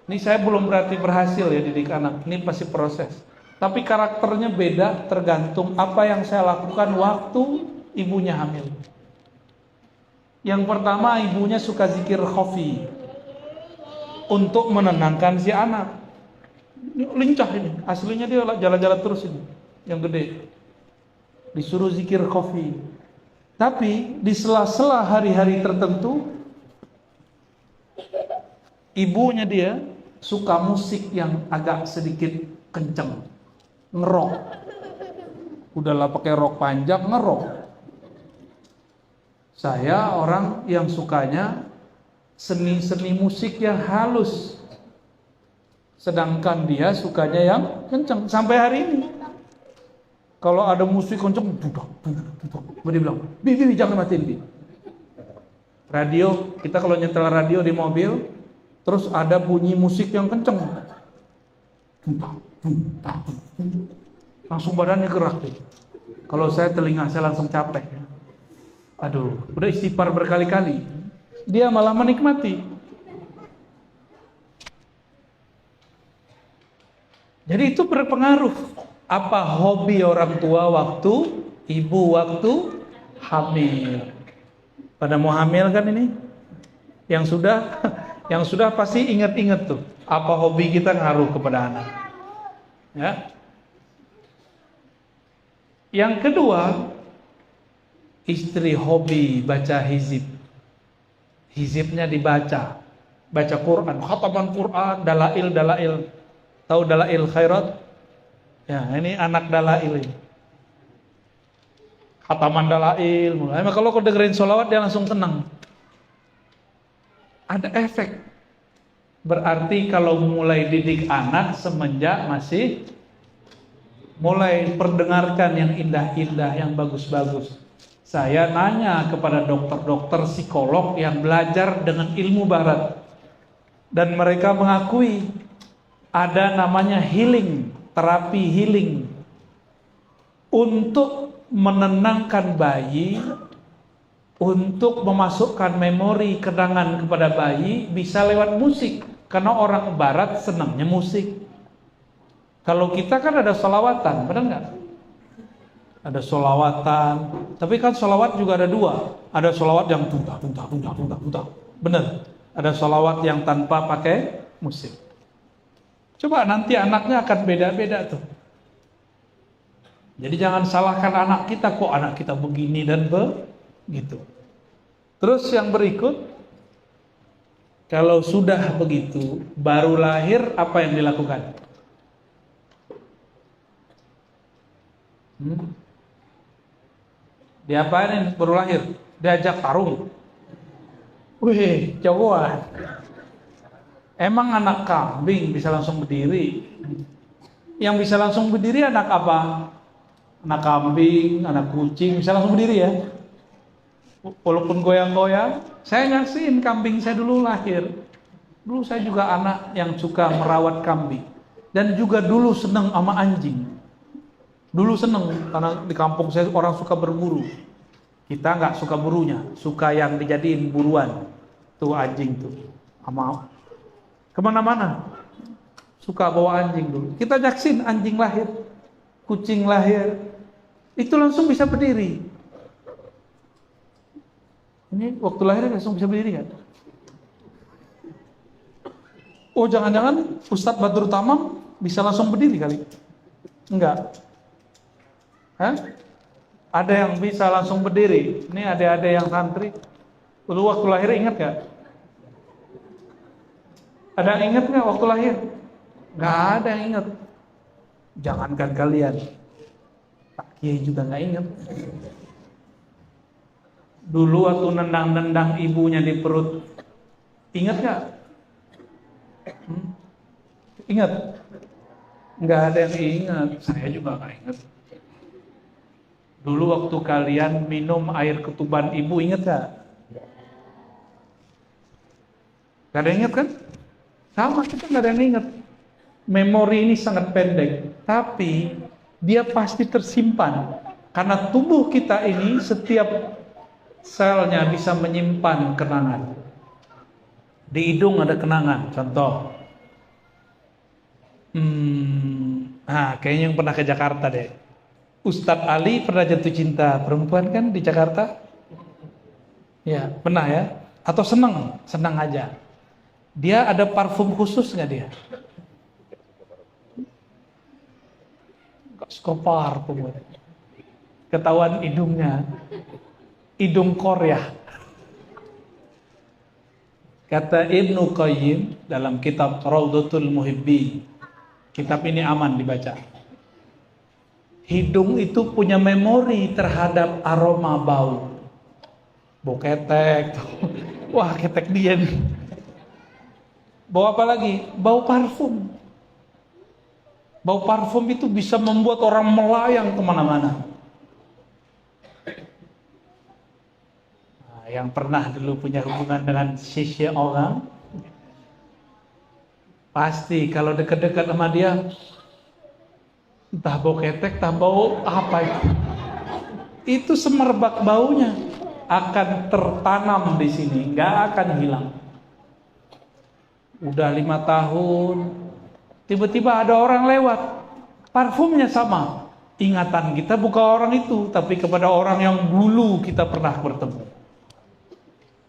Ini saya belum berarti berhasil ya didik anak. Ini masih proses. Tapi karakternya beda tergantung apa yang saya lakukan waktu ibunya hamil. Yang pertama, ibunya suka zikir khafi untuk menenangkan si anak. Ini lincah ini. Aslinya dia jalan-jalan terus ini. Yang gede. Disuruh zikir khafi. Tapi di sela-sela hari-hari tertentu, ibunya dia suka musik yang agak sedikit kenceng, ngerok. Udahlah pakai rok panjang, ngerok. Saya orang yang sukanya seni-seni musik yang halus, sedangkan dia sukanya yang kenceng. Sampai hari ini kalau ada musik kenceng, dudak, dia bilang, Bibi jangan matiin, Bi. Radio, kita kalau nyetel radio di mobil, terus ada bunyi musik yang kenceng, langsung badannya gerak tuh. Kalau saya telinga saya langsung capek. Aduh, udah istighfar berkali-kali, dia malah menikmati. Jadi itu berpengaruh. Apa hobi orang tua waktu ibu waktu hamil. Pada mau hamil kan ini? Yang sudah pasti ingat-ingat tuh. Apa hobi kita ngaruh kepada anak. Ya. Yang kedua, istri hobi baca hizib. Hizibnya dibaca. Baca Quran, khataman Quran, dalail. Tahu dalail khairat? Ya, ini anak dalail ini. Khataman dalail. Kalau kau dengerin sholawat dia langsung tenang. Ada efek. Berarti kalau mulai didik anak semenjak masih mulai perdengarkan yang indah-indah, yang bagus-bagus. Saya nanya kepada dokter-dokter psikolog yang belajar dengan ilmu barat. Dan mereka mengakui ada namanya healing, terapi healing. Untuk menenangkan bayi, untuk memasukkan memori kenangan kepada bayi bisa lewat musik. Karena orang barat senangnya musik. Kalau kita kan ada sholawatan, benar nggak? Ada sholawatan, tapi kan sholawat juga ada 2. Ada sholawat yang tuntah. Benar. Ada sholawat yang tanpa pakai musik. Coba nanti anaknya akan beda-beda tuh. Jadi jangan salahkan anak kita, kok anak kita begini dan begitu. Terus yang berikut, kalau sudah begitu, baru lahir apa yang dilakukan? Diapain baru lahir? Diajak tarung. Wih, jagoan. Emang anak kambing bisa langsung berdiri? Yang bisa langsung berdiri anak apa? Anak kambing, anak kucing bisa langsung berdiri ya? Walaupun goyang-goyang. Saya nyaksiin kambing saya dulu lahir. Dulu saya juga anak yang suka merawat kambing. Dan juga dulu senang sama anjing. Dulu seneng karena di kampung saya orang suka berburu. Kita nggak suka burunya, suka yang dijadiin buruan. Tuh anjing tuh, sama kemana-mana. Suka bawa anjing dulu. Kita jaksin anjing lahir, kucing lahir, itu langsung bisa berdiri. Ini waktu lahir langsung bisa berdiri kan? Oh jangan-jangan Ustadz Badrul Tamam bisa langsung berdiri kali? Enggak. Hah? Ada yang bisa langsung berdiri. Ini ada yang santri. Dulu waktu lahir ingat gak? Ada yang ingat gak waktu lahir? Gak ada yang ingat. Jangankan kalian, Pak Kiai juga gak ingat. Dulu waktu nendang-nendang ibunya di perut, ingat gak? Ingat? Gak ada yang ingat. Saya juga gak ingat. Dulu waktu kalian minum air ketuban ibu, ingat gak? Gak ada yang ingat kan? Sama, kita gak ada yang ingat. Memori ini sangat pendek, tapi dia pasti tersimpan. Karena tubuh kita ini setiap selnya bisa menyimpan kenangan. Di hidung ada kenangan, contoh. Kayaknya yang pernah ke Jakarta deh. Ustadz Ali pernah jatuh cinta perempuan kan di Jakarta? Ya, pernah ya? Atau senang aja. Dia ada parfum khusus nggak dia? Gak suka parfum. Ketahuan hidungnya, hidung Korea. Kata Ibnu Qayyim dalam kitab Raudhatul Muhibbin, kitab ini aman dibaca. Hidung itu punya memori terhadap aroma bau. Bau ketek. Wah, ketek dia nih. Bau apa lagi? Bau parfum. Bau parfum itu bisa membuat orang melayang kemana-mana. Nah, yang pernah dulu punya hubungan dengan seseorang, pasti kalau dekat-dekat sama dia, entah bau ketek, entah bau apa itu semerbak baunya akan tertanam di sini, nggak akan hilang. Udah 5 tahun, tiba-tiba ada orang lewat, parfumnya sama. Ingatan kita bukan orang itu, tapi kepada orang yang dulu kita pernah bertemu.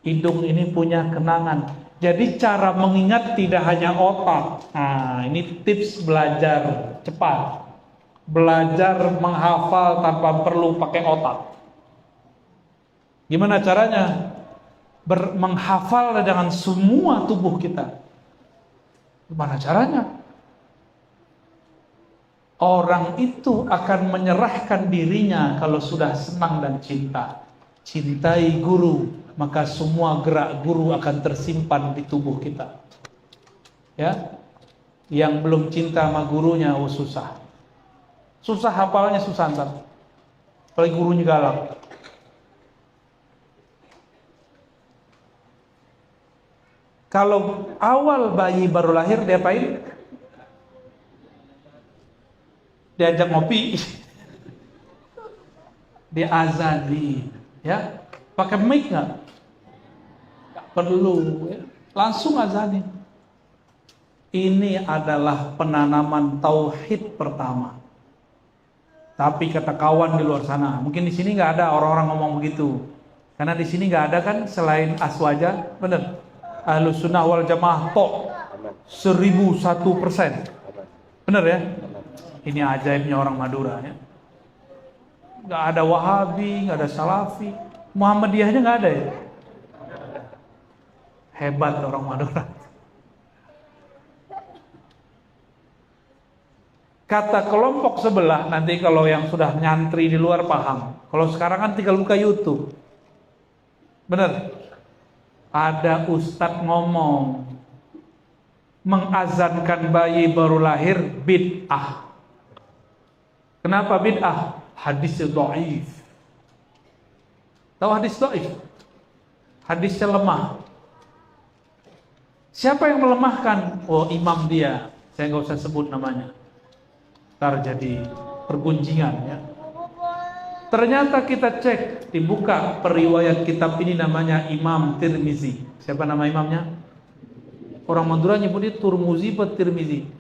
Hidung ini punya kenangan. Jadi cara mengingat tidak hanya otak. Nah, ini tips belajar cepat. Belajar menghafal tanpa perlu pakai otak. Gimana caranya? Menghafal dengan semua tubuh kita. Gimana caranya? Orang itu akan menyerahkan dirinya kalau sudah senang dan cinta. Cintai guru, maka semua gerak guru akan tersimpan di tubuh kita. Ya, yang belum cinta sama gurunya, susah. Susah hafalnya, susah ntar. Apalagi gurunya galak. Kalau awal bayi baru lahir, dia apain? Diajak ngopi. Dia azani. Ya, pakai mic nggak? Nggak perlu. Ya. Langsung azani. Ini adalah penanaman tauhid pertama. Tapi kata kawan di luar sana, mungkin di sini nggak ada orang-orang ngomong begitu, karena di sini nggak ada kan selain aswaja, bener. Ahlus sunnah wal jamaah tok 1001%, bener ya? Ini ajaibnya orang Madura ya. Nggak ada Wahabi, nggak ada Salafi, Muhammadiyahnya nggak ada ya. Hebat orang Madura. Kata kelompok sebelah, nanti kalau yang sudah nyantri di luar paham. Kalau sekarang kan tinggal buka YouTube. Bener? Ada ustadz ngomong, mengazankan bayi baru lahir bid'ah. Kenapa bid'ah? Hadisnya dhaif. Tahu hadis dhaif? Hadisnya lemah. Siapa yang melemahkan? Oh, imam dia. Saya nggak usah sebut namanya. Ntar jadi pergunjingan ya. Ternyata kita cek, dibuka periwayat kitab ini namanya Imam Tirmizi. Siapa nama imamnya? Orang Madura nyebutnya Turmuzi atau Tirmizi?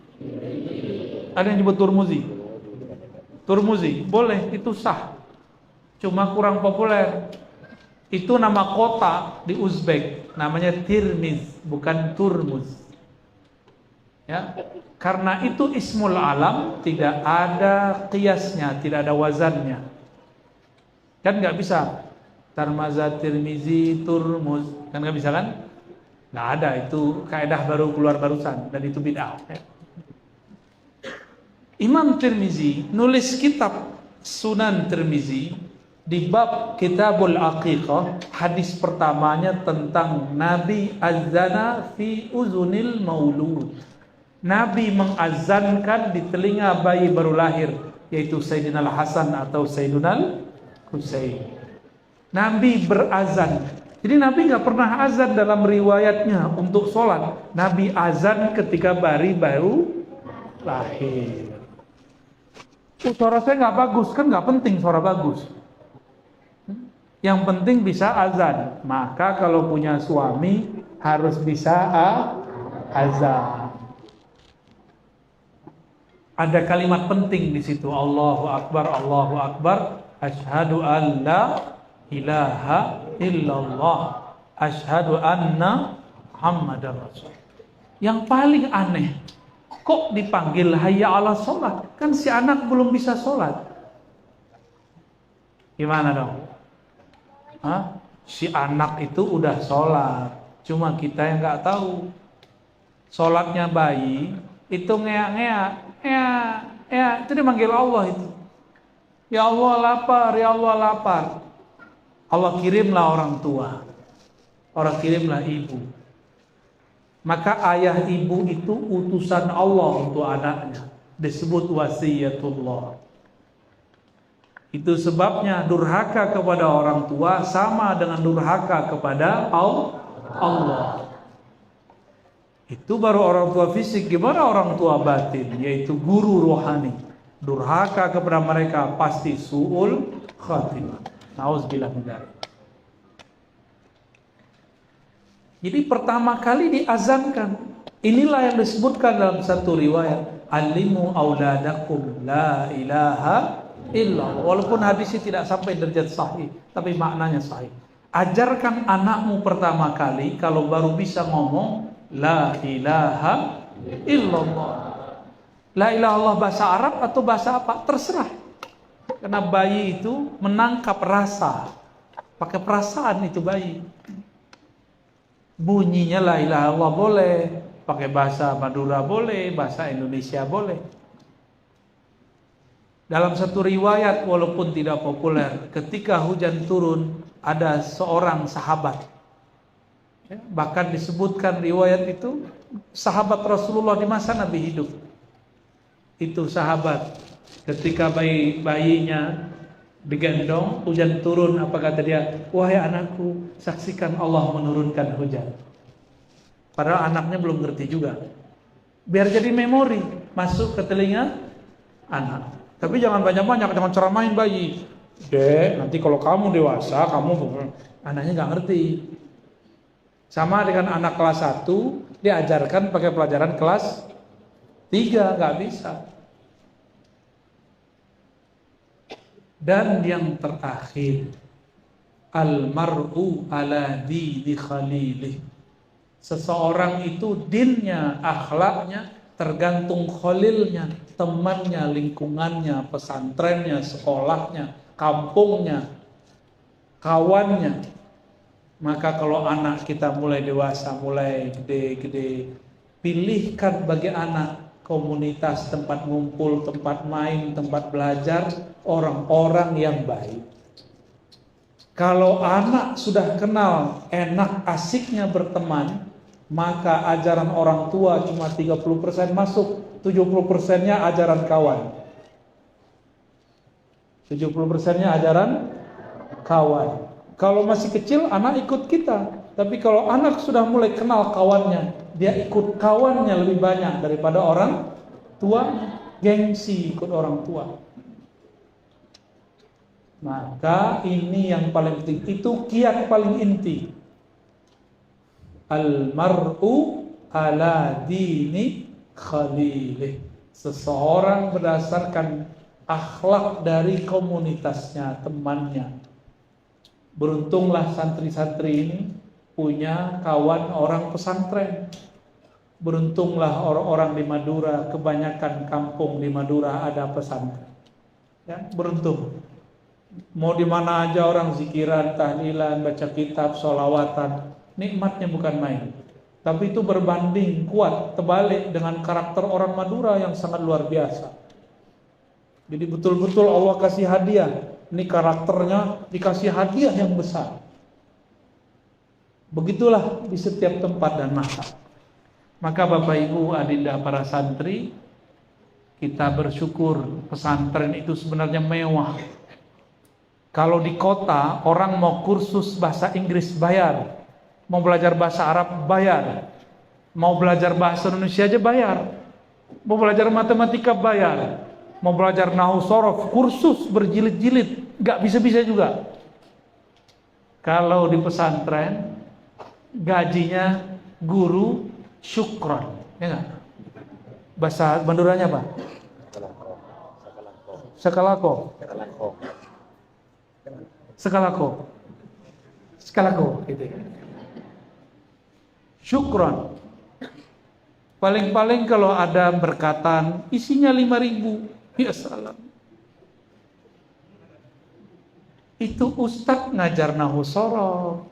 Ada yang nyebut Turmuzi? Turmuzi, boleh, itu sah. Cuma kurang populer. Itu nama kota di Uzbek, namanya Tirmiz, bukan Turmuz. Ya, karena itu ismul alam, tidak ada qiyasnya, tidak ada wazannya. Kan nggak bisa Tarmaza, Tirmizi, Turmuz, kan nggak bisa kan? Nggak ada, itu kaidah baru keluar barusan dan itu bid'ah. Ya. Imam Tirmizi nulis kitab Sunan Tirmizi di bab Kitabul Aqiqah, hadis pertamanya tentang Nabi azana fi uzunil maulud. Nabi mengazankan di telinga bayi baru lahir, yaitu Sayyidina Al-Hasan atau Sayyidina Al-Husain. Nabi berazan. Jadi Nabi nggak pernah azan dalam riwayatnya untuk sholat. Nabi azan ketika bayi baru lahir. Suara saya nggak bagus, kan nggak penting suara bagus. Yang penting bisa azan. Maka kalau punya suami harus bisa azan. Ada kalimat penting di situ. Allahu Akbar, Allahu Akbar. Asyhadu an la ilaha illallah. Asyhadu anna Muhammadar Rasul. Yang paling aneh, kok dipanggil hayya ala sholat? Kan si anak belum bisa sholat. Gimana dong? Hah? Si anak itu udah sholat, cuma kita yang nggak tahu. Sholatnya bayi itu ngeak-ngeak, itu dipanggil Allah itu. Ya Allah lapar, ya Allah lapar. Allah kirimlah orang tua, orang kirimlah ibu. Maka ayah ibu itu utusan Allah untuk anaknya, disebut wasiyatullah. Itu sebabnya durhaka kepada orang tua sama dengan durhaka kepada Allah. Itu baru orang tua fisik. Gimana orang tua batin, yaitu guru rohani? Durhaka kepada mereka pasti su'ul khatimah. Nauzubillah min dzalik. Jadi pertama kali diazankan. Inilah yang disebutkan dalam satu riwayat, alimu auladakum la ilaha illallah. Walaupun hadisnya tidak sampai derajat sahih, tapi maknanya sahih. Ajarkan anakmu pertama kali kalau baru bisa ngomong la ilaha illallah. La ilaha illallah bahasa Arab atau bahasa apa? Terserah. Karena bayi itu menangkap rasa. Pakai perasaan itu bayi. Bunyinya la ilaha illallah boleh, pakai bahasa Madura boleh, bahasa Indonesia boleh. Dalam satu riwayat walaupun tidak populer, ketika hujan turun ada seorang sahabat, bahkan disebutkan riwayat itu sahabat Rasulullah di masa Nabi hidup. Itu sahabat ketika bayinya digendong, hujan turun, apa kata dia? Wahai anakku, saksikan Allah menurunkan hujan. Padahal anaknya belum ngerti juga. Biar jadi memori masuk ke telinga anak. Tapi jangan banyak-banyak, jangan ceramahin bayi. Dek, nanti kalau kamu dewasa, anaknya nggak ngerti. Sama dengan anak kelas 1, diajarkan pakai pelajaran kelas 3, nggak bisa. Dan yang terakhir, al-mar'u ala dini khalilih. Seseorang itu dinnya, akhlaknya tergantung khalilnya, temannya, lingkungannya, pesantrennya, sekolahnya, kampungnya, kawannya. Maka kalau anak kita mulai dewasa, mulai gede-gede, pilihkan bagi anak komunitas, tempat ngumpul, tempat main, tempat belajar, orang-orang yang baik. Kalau anak sudah kenal enak asiknya berteman, maka ajaran orang tua cuma 30% masuk, 70%-nya ajaran kawan. 70%-nya ajaran kawan. Kalau masih kecil, anak ikut kita. Tapi kalau anak sudah mulai kenal kawannya, dia ikut kawannya lebih banyak daripada orang tua. Gengsi ikut orang tua. Maka ini yang paling penting, itu kiat paling inti. Al-mar'u ala dini khalilih. Seseorang berdasarkan akhlak dari komunitasnya, temannya. Beruntunglah santri-santri ini punya kawan orang pesantren. Beruntunglah orang-orang di Madura, kebanyakan kampung di Madura ada pesantren. Ya, beruntung. Mau di mana aja orang zikiran, tahlilan, baca kitab, sholawatan, nikmatnya bukan main. Tapi itu berbanding kuat, terbalik dengan karakter orang Madura yang sangat luar biasa. Jadi betul-betul Allah kasih hadiah. Ini karakternya dikasih hadiah yang besar. Begitulah di setiap tempat dan masa. Maka Bapak Ibu adinda para santri, kita bersyukur pesantren itu sebenarnya mewah. Kalau di kota orang mau kursus bahasa Inggris bayar, mau belajar bahasa Arab bayar, mau belajar bahasa Indonesia aja bayar, mau belajar matematika bayar, mau belajar nahwu sorof kursus berjilid-jilid nggak bisa-bisa juga. Kalau di pesantren gajinya guru syukron, ya nggak? Bahasa Maduranya apa? Sekalako. Sekalako, gitu. Syukron. Paling-paling kalau ada berkatan isinya 5.000, ya salam. Itu ustadz ngajar nahwu sorof,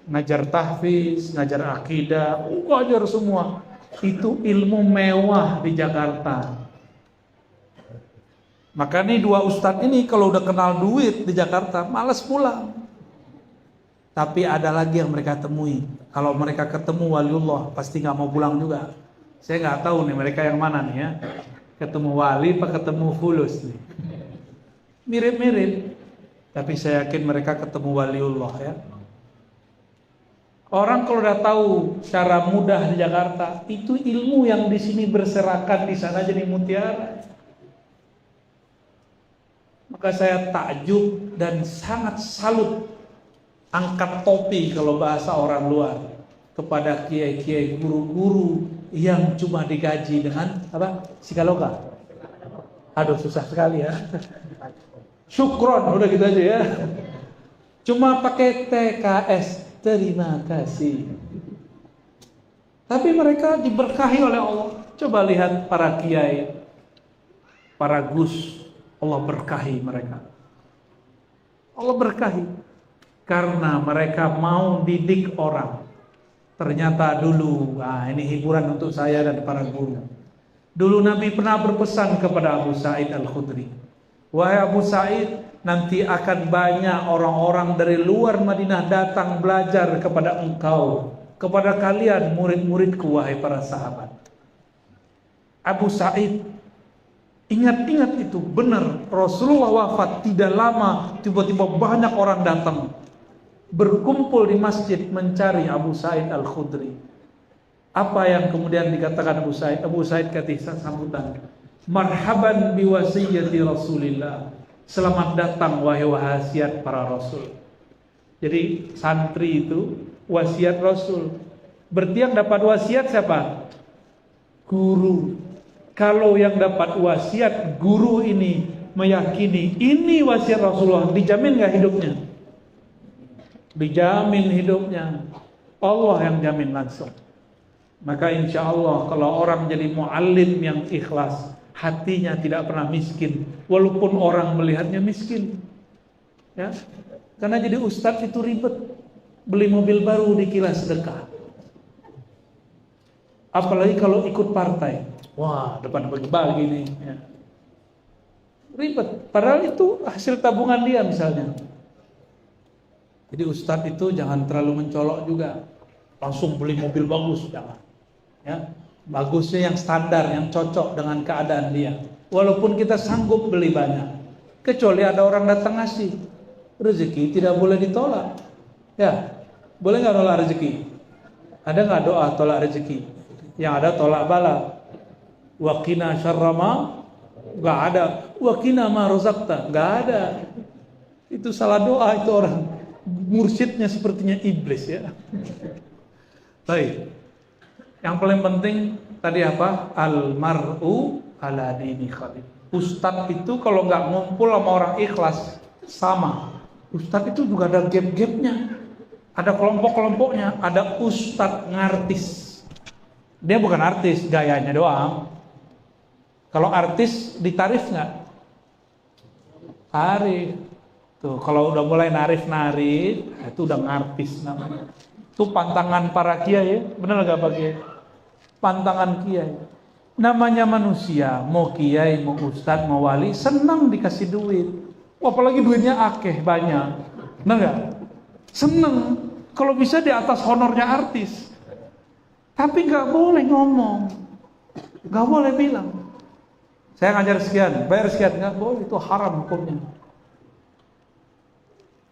ngajar tahfiz, ngajar akidah, ngajar semua. Itu ilmu mewah di Jakarta. Maka nih dua ustadz ini kalau udah kenal duit di Jakarta, malas pulang. Tapi ada lagi yang mereka temui. Kalau mereka ketemu waliullah, pasti nggak mau pulang juga. Saya nggak tahu nih mereka yang mana nih ya. Ketemu wali, apa ketemu fulus nih. Mirip-mirip. Tapi saya yakin mereka ketemu waliullah ya. Orang kalau udah tahu cara mudah di Jakarta, itu ilmu yang di sini berserakan di sana jadi mutiara. Maka saya takjub dan sangat salut, angkat topi kalau bahasa orang luar kepada kiai-kiai, guru-guru yang cuma digaji dengan apa? Psikologa. Aduh susah sekali ya. Syukron, udah gitu aja ya. Cuma pakai TKS, terima kasih. Tapi mereka diberkahi oleh Allah. Coba lihat para kiai, para gus, Allah berkahi mereka. Allah berkahi karena mereka mau didik orang. Ternyata dulu, ini hiburan untuk saya dan para guru. Dulu Nabi pernah berpesan kepada Abu Sa'id Al-Khudri, wahai Abu Sa'id, nanti akan banyak orang-orang dari luar Madinah datang belajar kepada engkau, kepada kalian murid-muridku, wahai para sahabat. Abu Sa'id, ingat-ingat itu, benar Rasulullah wafat tidak lama, tiba-tiba banyak orang datang berkumpul di masjid mencari Abu Sa'id Al-Khudri. Apa yang kemudian dikatakan Abu Sa'id? Abu Sa'id ketika sambutan, marhaban biwasiyati Rasulillah, selamat datang wahai wasiat para rasul. Jadi santri itu wasiat Rasul. Berarti yang dapat wasiat siapa? Guru. Kalau yang dapat wasiat guru ini meyakini ini wasiat Rasulullah, dijamin gak hidupnya? Dijamin hidupnya. Allah yang jamin langsung. Maka insya Allah kalau orang jadi muallim yang ikhlas, hatinya tidak pernah miskin, walaupun orang melihatnya miskin. Ya, karena jadi ustadz itu ribet, beli mobil baru dikira sedekah. Apalagi kalau ikut partai. Wah, depan bagi-bagi nih ya. Ribet, padahal itu hasil tabungan dia misalnya. Jadi ustadz itu jangan terlalu mencolok juga. Langsung beli mobil bagus, jangan ya. Bagusnya yang standar, yang cocok dengan keadaan dia. Walaupun kita sanggup beli banyak, kecuali ada orang datang ngasih. Rezeki tidak boleh ditolak. Ya, boleh nggak nolak rezeki? Ada nggak doa tolak rezeki? Yang ada tolak bala. Wa qina syarra ma Nggak ada. Wakina ma rozakta. Nggak ada. Itu salah doa itu orang. Mursyidnya sepertinya iblis ya. Baik. Yang paling penting tadi apa? Al-mar'u ala dini khalid. Ustadz itu kalau nggak ngumpul sama orang ikhlas sama. Ustadz itu juga ada gap-gapnya. Ada kelompok-kelompoknya. Ada ustadz ngartis. Dia bukan artis, gayanya doang. Kalau artis ditarif nggak? Tarif. Tuh, kalau udah mulai narif-narif, itu udah ngartis namanya. Itu pantangan para kiai, benar nggak Pak Kiai? Pantangan kiai. Namanya manusia, mau kiai, mau ustadz, mau wali, senang dikasih duit. Apalagi duitnya akeh banyak, benar nggak? Seneng. Kalau bisa di atas honornya artis. Tapi nggak boleh ngomong, nggak boleh bilang. Saya ngajar sekian, bayar sekian, nggak boleh, itu haram hukumnya.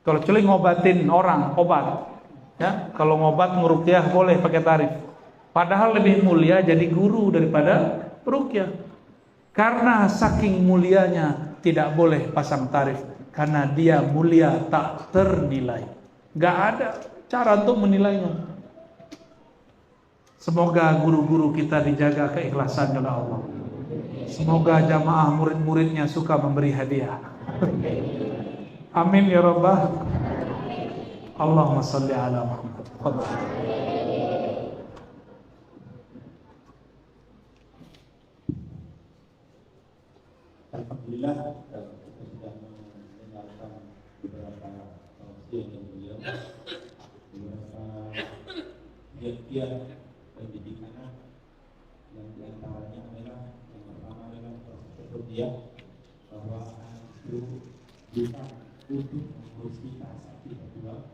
Kalau kecuali ngobatin orang, obat, ya. Kalau ngobat ngeruqyah boleh pakai tarif. Padahal lebih mulia jadi guru daripada ruqyah. Karena saking mulianya tidak boleh pasang tarif, karena dia mulia tak ternilai. Nggak ada cara untuk menilainya. Semoga guru-guru kita dijaga keikhlasannya oleh Allah. Semoga jamaah murid-muridnya suka memberi hadiah. Amin ya rabbah. Allahumma salli ala Muhammad. Alhamdulillah kita sudah mendengarkan beberapa tausiah yang beliau, beberapa giat-giat pendidik anak, yang diantaranya adalah yang pertama adalah proses dia bahwa anak itu bukan untuk menguruskan satu kedua,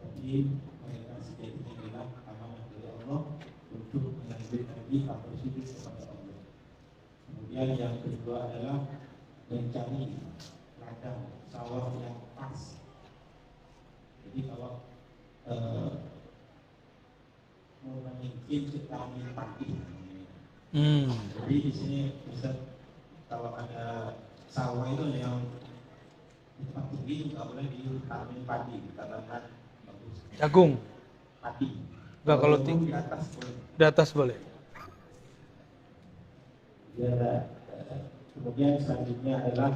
tapi mereka sejatinya adalah amanah dari Allah untuk mengambil lagi atau sujud kepada Allah. Kemudian yang kedua adalah mencari ladang sawah yang pas. Jadi kalau mau memimpin petani padi, jadi di sini bisa kalau ada sawah itu yang tempat tinggi nggak boleh ditanam padi, ditanamkan bagus. Jagung. Padi. Enggak, kalau tinggi di atas boleh. Di atas boleh. Ya, kemudian selanjutnya adalah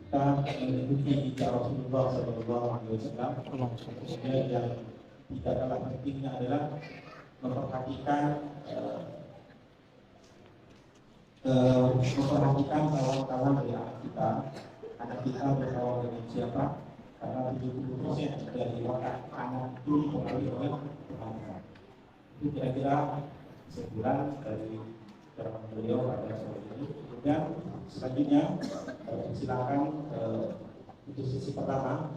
kita mengikuti hijrah Rasulullah SAW. Kemudian yang tidak kalah pentingnya adalah memperhatikan kawan-kawan dari anak kita berkawan dengan siapa, karena 70% dari watak anak itu dipengaruhi oleh teman-teman. Itu kira-kira sebulan dari beliau pada sore ini. Kemudian selanjutnya silakan untuk sesi pertama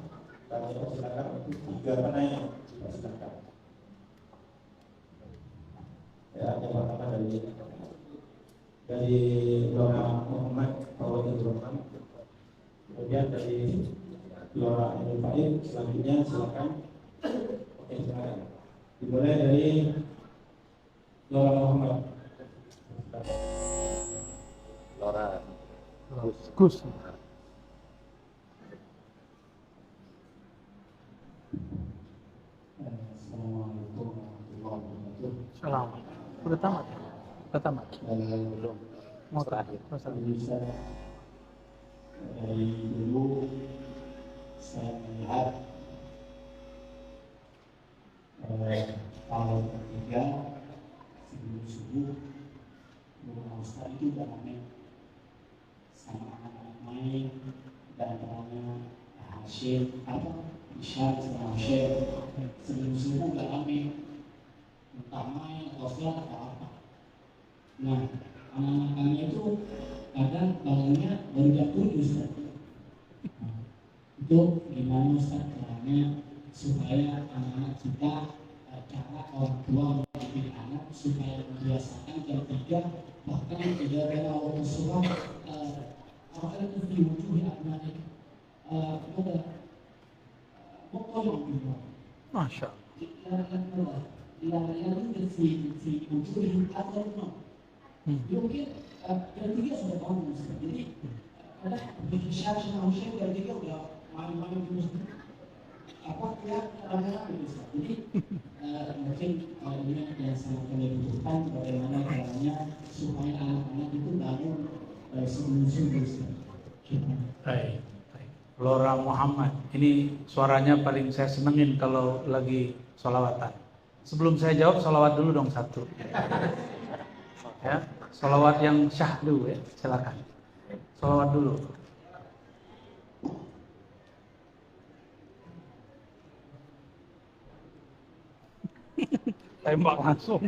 kami silakan untuk 3 penanya, silakan. Ya, yang pertama dari Dora Muhammad Fawzi Rahman, kemudian dari Dora Abdul Fahim, selanjutnya silakan. Oke, silakan. Dimulai dari Dora Muhammad. Lora Gus. Assalamualaikum warahmatullahi wabarakatuh. Salam. Udah tamat. Udah tamat. belum Mau terakhir. Bisa dari dulu saya melihat tahun ketiga sebelum subuh rumah Ustaz itu udah ramai sama anak-anak main dan orangnya Hashim Isyad sama Hashim sebelum subuh udah ramai entah main atau sholat atau apa. Nah, anak-anak kami itu kadang bangunnya baru jam 7 Ustaz. Nah, itu gimana Ustaz caranya supaya anak-anak kita cara orang tua mendidik anak supaya membiasakan jam 3 bahkan tidak rela waktu sholat apakah itu diwujud anak kepada pokoknya juga Masya Allah. yang itu diwujud atau no Mungkin yang tiga sudah bangun Ustaz. Jadi ada berbicara sama Ustaz yang tiga udah malam-malam di masjid. Apa ya kadang-kadang gitu Ustaz. Jadi mungkin ini yang sangat kami butuhkan bagaimana caranya supaya anak-anak itu bangun sungguh-sungguh Ustaz. Baik. Lora Muhammad, ini suaranya paling saya senengin kalau lagi sholawatan. Sebelum saya jawab, sholawat dulu dong satu. Ya, sholawat yang syahdu ya, silakan. Sholawat dulu. Tembak langsung.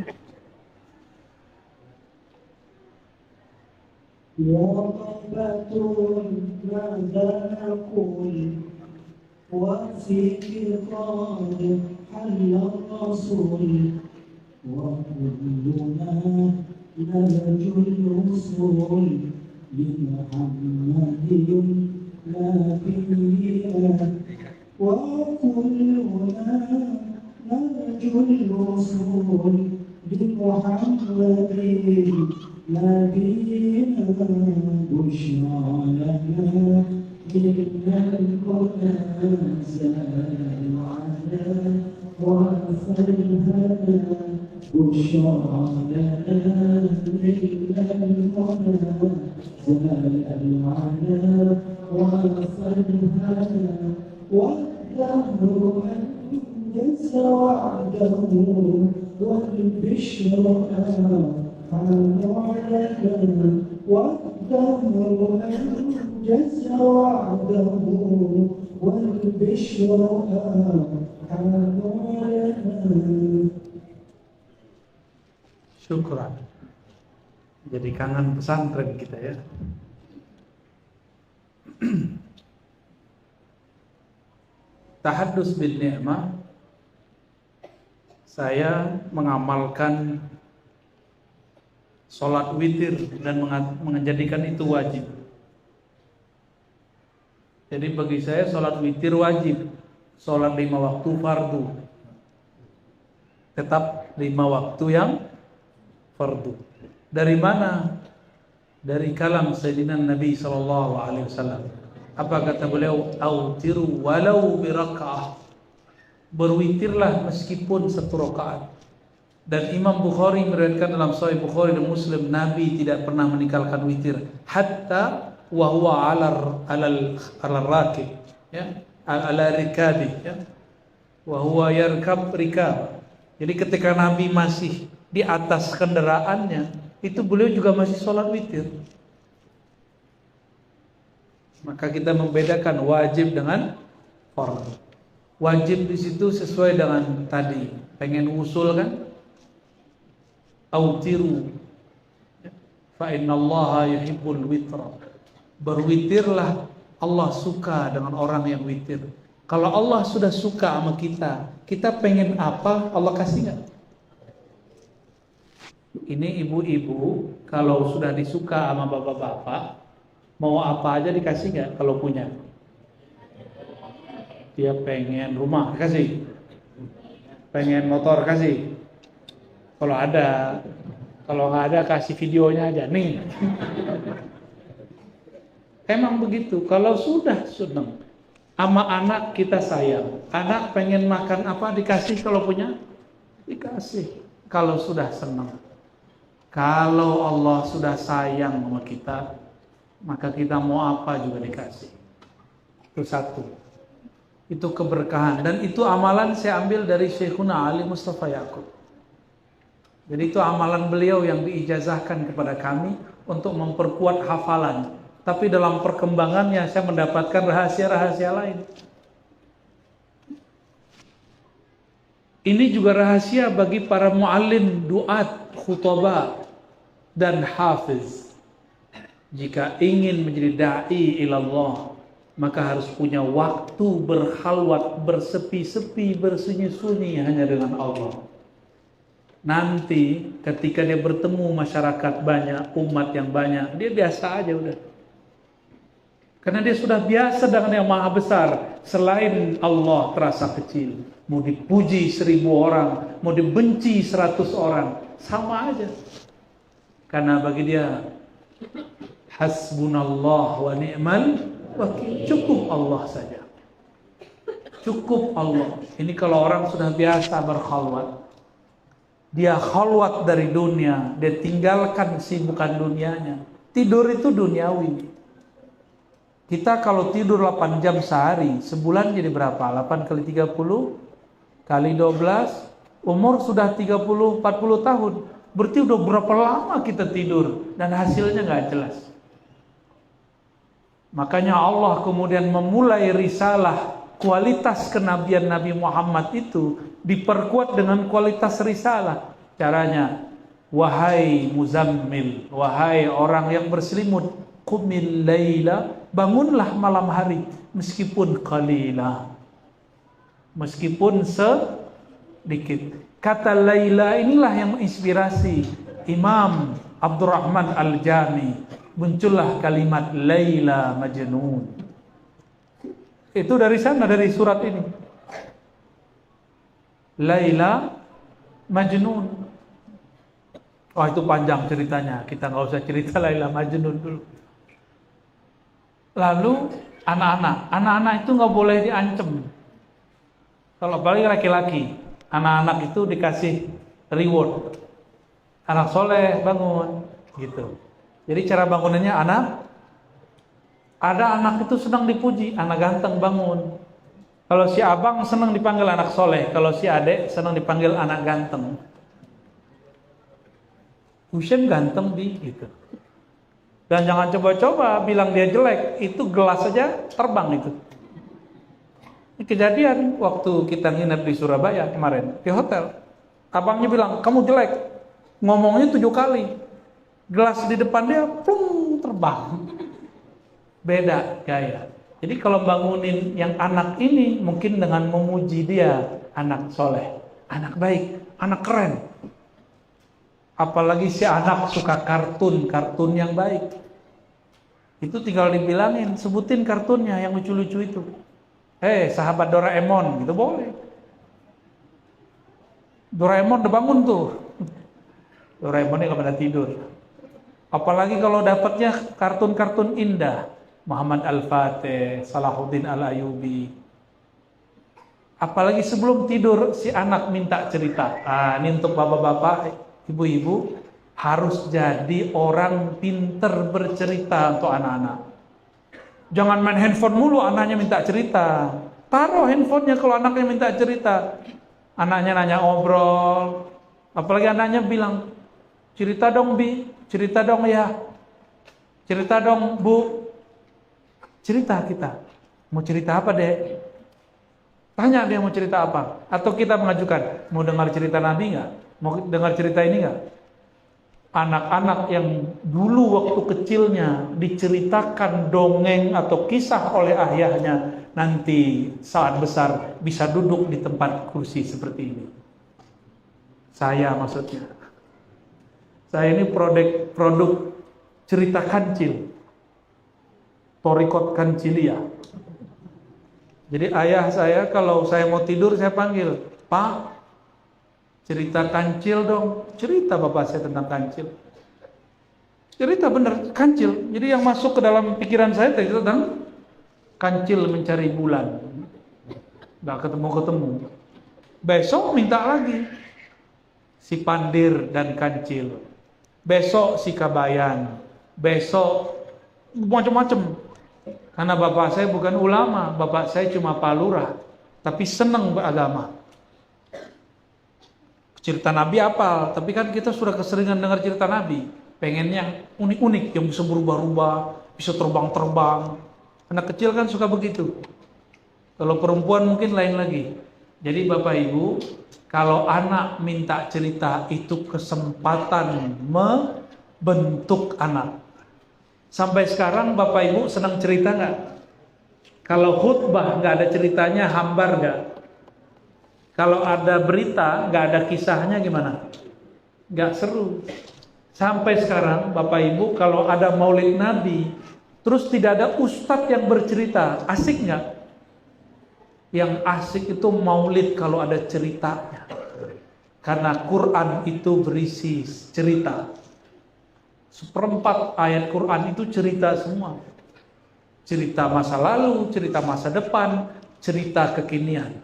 يا طيبة ماذا نقول وفي خطاب حل الرسول وكلنا نرجو الوصول لمحمد نبينا وكلنا نرجو الوصول لمحمد نبينا بشرى لنا من المنزل على وفرها بشرى لنا من المنزل على وفرها والدهر أنجز وعده والبشرى والدهر أنجز وعده والبشرى Syukran. Jadi kangen pesantren kita ya. Tahaddus bin ni'mah, saya mengamalkan sholat witir dan menjadikan itu wajib. Jadi bagi saya sholat witir wajib, sholat 5 waktu fardu, tetap 5 waktu yang fardu. Dari mana? Dari kalam Sayyidina Nabi SAW. Apa kata beliau? Autiru walau biraka'ah. Berwitirlah meskipun 1 rakaat. Dan Imam Bukhari meriwayatkan dalam Sahih Bukhari dan Muslim, Nabi tidak pernah meninggalkan witir hatta wa huwa ala rakib, ya, ala rikabi, ya. Wa huwa yarkab rikab. Jadi ketika Nabi masih di atas kendaraannya, itu beliau juga masih sholat witir. Maka kita membedakan wajib dengan fardu. Wajib di situ sesuai dengan tadi, pengen usul kan? Autiru fa innallaha yuhibbul witra. Berwitirlah, Allah suka dengan orang yang witir. Kalau Allah sudah suka sama kita, kita pengen apa, Allah kasih enggak? Ini ibu-ibu kalau sudah disuka sama bapak-bapak, mau apa aja dikasih enggak kalau punya? Dia pengen rumah, kasih. Pengen motor, kasih. Kalau ada, kalau nggak ada kasih videonya aja nih. Emang begitu. Kalau sudah seneng, sama anak kita sayang. Anak pengen makan apa dikasih kalau punya, dikasih. Kalau sudah seneng. Kalau Allah sudah sayang sama kita, maka kita mau apa juga dikasih. Itu satu. Itu keberkahan. Dan itu amalan saya ambil dari Syekhuna Ali Mustafa Yaqub. Jadi itu amalan beliau yang diijazahkan kepada kami untuk memperkuat hafalan. Tapi dalam perkembangannya saya mendapatkan rahasia-rahasia lain. Ini juga rahasia bagi para muallim, duat, khutbah dan hafiz. Jika ingin menjadi da'i ilallah, maka harus punya waktu berkhalwat, bersepi-sepi, bersunyi-sunyi hanya dengan Allah. Nanti ketika dia bertemu masyarakat banyak, umat yang banyak, dia biasa aja udah. Karena dia sudah biasa dengan yang maha besar. Selain Allah terasa kecil. Mau dipuji 1000 orang, mau dibenci 100 orang, sama aja. Karena bagi dia hasbunallah wa ni'mal wakil. Cukup Allah saja. Cukup Allah. Ini kalau orang sudah biasa berkhalwat. Dia khalwat dari dunia, dia tinggalkan sibukan dunianya. Tidur itu duniawi. Kita kalau tidur 8 jam sehari, sebulan jadi berapa? 8 kali 30 kali 12, umur sudah 30-40 tahun. Berarti udah berapa lama kita tidur dan hasilnya nggak jelas. Makanya Allah kemudian memulai risalah. Kualitas kenabian Nabi Muhammad itu diperkuat dengan kualitas risalah. Caranya, wahai muzammil, wahai orang yang berselimut, qumil laila, bangunlah malam hari meskipun qalila, meskipun sedikit. Kata laila inilah yang menginspirasi Imam Abdurrahman Al-Jami. Muncullah kalimat laila majnun. Itu dari sana, dari surat ini. Laila Majnun. Oh, itu panjang ceritanya. Kita nggak usah cerita Laila Majnun dulu. Lalu anak-anak itu nggak boleh diancam. Kalau apalagi laki-laki, anak-anak itu dikasih reward. Anak soleh bangun, gitu. Jadi cara bangunannya ada anak itu senang dipuji, anak ganteng bangun. Kalau si abang senang dipanggil anak soleh, kalau si adek senang dipanggil anak ganteng. Husain ganteng gitu. Dan jangan coba-coba bilang dia jelek, itu gelas saja terbang itu. Ini kejadian waktu kita nginep di Surabaya kemarin di hotel. Abangnya bilang kamu jelek, ngomongnya 7 kali. Gelas di depan dia plung terbang. Beda gaya. Jadi kalau bangunin yang anak ini mungkin dengan memuji dia, anak soleh, anak baik, anak keren. Apalagi si anak suka kartun yang baik. Itu tinggal dibilangin, sebutin kartunnya yang lucu-lucu itu. Sahabat Doraemon, gitu boleh. Doraemon udah bangun tuh. Doraemonnya nggak pada tidur. Apalagi kalau dapatnya kartun-kartun indah. Muhammad Al-Fatih, Salahuddin Al-Ayubi. Apalagi sebelum tidur si anak minta cerita. Ini untuk bapak-bapak, ibu-ibu harus jadi orang pinter bercerita untuk anak-anak. Jangan main handphone mulu, anaknya minta cerita. Taruh handphonenya kalau anaknya minta cerita. Anaknya nanya ngobrol. Apalagi anaknya bilang, cerita dong Bi, cerita dong ya. Cerita dong Bu. Cerita kita. Mau cerita apa deh? Tanya dia mau cerita apa. Atau kita mengajukan, mau dengar cerita Nabi nggak? Mau dengar cerita ini nggak? Anak-anak yang dulu waktu kecilnya diceritakan dongeng atau kisah oleh ayahnya, nanti saat besar bisa duduk di tempat kursi seperti ini. Saya maksudnya. Saya ini produk cerita kancil. Torikot Kancilia. Jadi ayah saya kalau saya mau tidur saya panggil, Pak, cerita kancil dong. Cerita bapak saya tentang kancil. Cerita bener, kancil. Jadi yang masuk ke dalam pikiran saya tentang kancil mencari bulan. Gak ketemu-ketemu. Besok minta lagi. Si Pandir dan kancil. Besok si Kabayan. Besok macam-macam. Karena bapak saya bukan ulama, bapak saya cuma palurah, tapi senang beragama. Cerita Nabi apal, tapi kan kita sudah keseringan dengar cerita Nabi. Pengennya unik-unik, yang bisa berubah-ubah, bisa terbang-terbang. Anak kecil kan suka begitu. Kalau perempuan mungkin lain lagi. Jadi Bapak Ibu, kalau anak minta cerita itu kesempatan membentuk anak. Sampai sekarang Bapak Ibu senang cerita nggak? Kalau khutbah nggak ada ceritanya, hambar nggak? Kalau ada berita nggak ada kisahnya gimana? Nggak seru. Sampai sekarang Bapak Ibu kalau ada maulid Nabi, terus tidak ada ustadz yang bercerita, asik nggak? Yang asik itu maulid kalau ada ceritanya. Karena Quran itu berisi cerita. Seperempat ayat Quran itu cerita semua. Cerita masa lalu, cerita masa depan, cerita kekinian.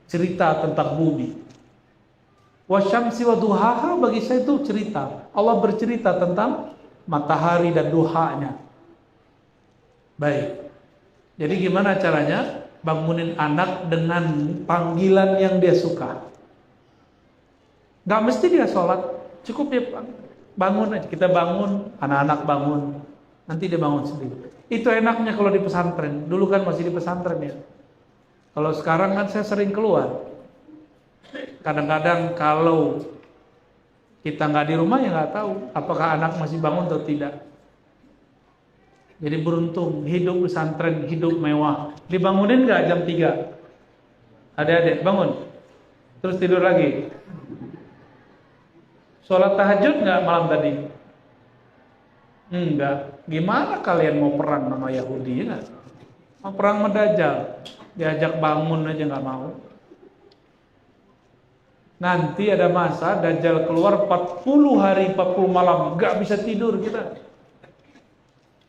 Cerita tentang bumi. Wasyamsi wa duhaha bagi saya itu cerita. Allah bercerita tentang matahari dan duhanya. Baik. Jadi gimana caranya? Bangunin anak dengan panggilan yang dia suka. Gak mesti dia sholat, cukup dia bangun aja. Kita bangun, anak-anak bangun, nanti dia bangun sendiri. Itu enaknya kalau di pesantren. Dulu kan masih di pesantren ya. Kalau sekarang kan saya sering keluar. Kadang-kadang kalau kita nggak di rumah ya nggak tahu apakah anak masih bangun atau tidak. Jadi beruntung hidup pesantren, hidup mewah. Dibangunin nggak jam 3? Adik-adik bangun, terus tidur lagi. Sholat tahajud nggak malam tadi? Enggak. Gimana kalian mau perang sama Yahudi ya? Mau perang sama Dajjal, diajak bangun aja nggak mau. Nanti ada masa Dajjal keluar 40 hari 40 malam, nggak bisa tidur kita.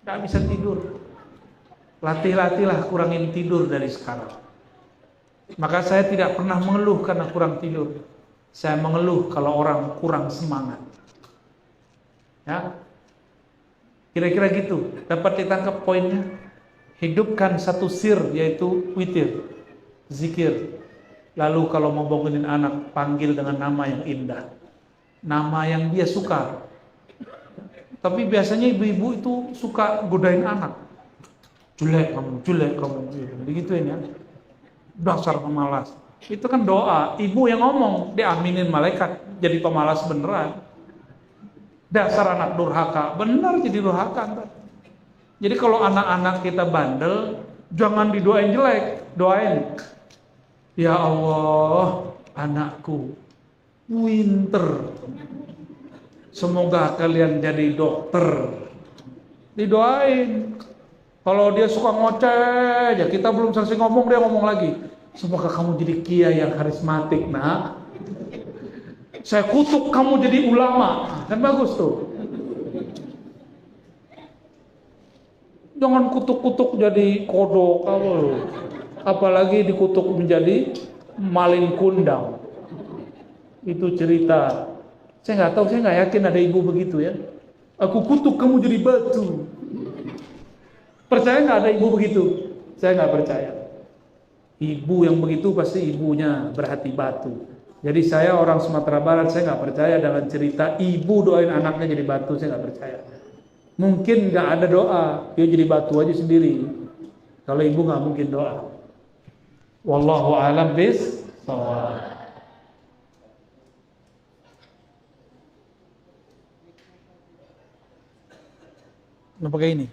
Nggak bisa tidur. Latih-latihlah kurangin tidur dari sekarang. Maka saya tidak pernah mengeluh karena kurang tidur. Saya mengeluh kalau orang kurang semangat. Ya, kira-kira gitu. Dapat ditangkap poinnya? Hidupkan satu sir, yaitu witir, zikir. Lalu kalau mau bangunin anak, panggil dengan nama yang indah, nama yang dia suka. Tapi biasanya ibu-ibu itu suka godain anak. Jelek kamu, digituin ya. Dasar pemalas. Itu kan doa, ibu yang ngomong, diaminin malaikat, jadi pemalas beneran. Dasar anak durhaka, benar jadi durhaka. Jadi kalau anak-anak kita bandel, jangan didoain jelek, doain. Ya Allah, anakku pinter. Semoga kalian jadi dokter. Didoain. Kalau dia suka ngoceh aja, kita belum selesai ngomong dia ngomong lagi. Semoga kamu jadi kiai yang karismatik, nak. Saya kutuk kamu jadi ulama. Kan bagus tuh. Jangan kutuk-kutuk jadi kodok kamu. Apalagi dikutuk menjadi maling kundang. Itu cerita. Saya nggak tahu, saya nggak yakin ada ibu begitu ya. Aku kutuk kamu jadi batu. Percaya nggak ada ibu begitu? Saya nggak percaya. Ibu yang begitu pasti ibunya berhati batu. Jadi saya orang Sumatera Barat, saya nggak percaya dengan cerita ibu doain anaknya jadi batu. Saya nggak percaya. Mungkin nggak ada doa, dia jadi batu aja sendiri. Kalau ibu nggak mungkin doa. Wallahu a'lam bis-shawab. Kenapa kayak ini?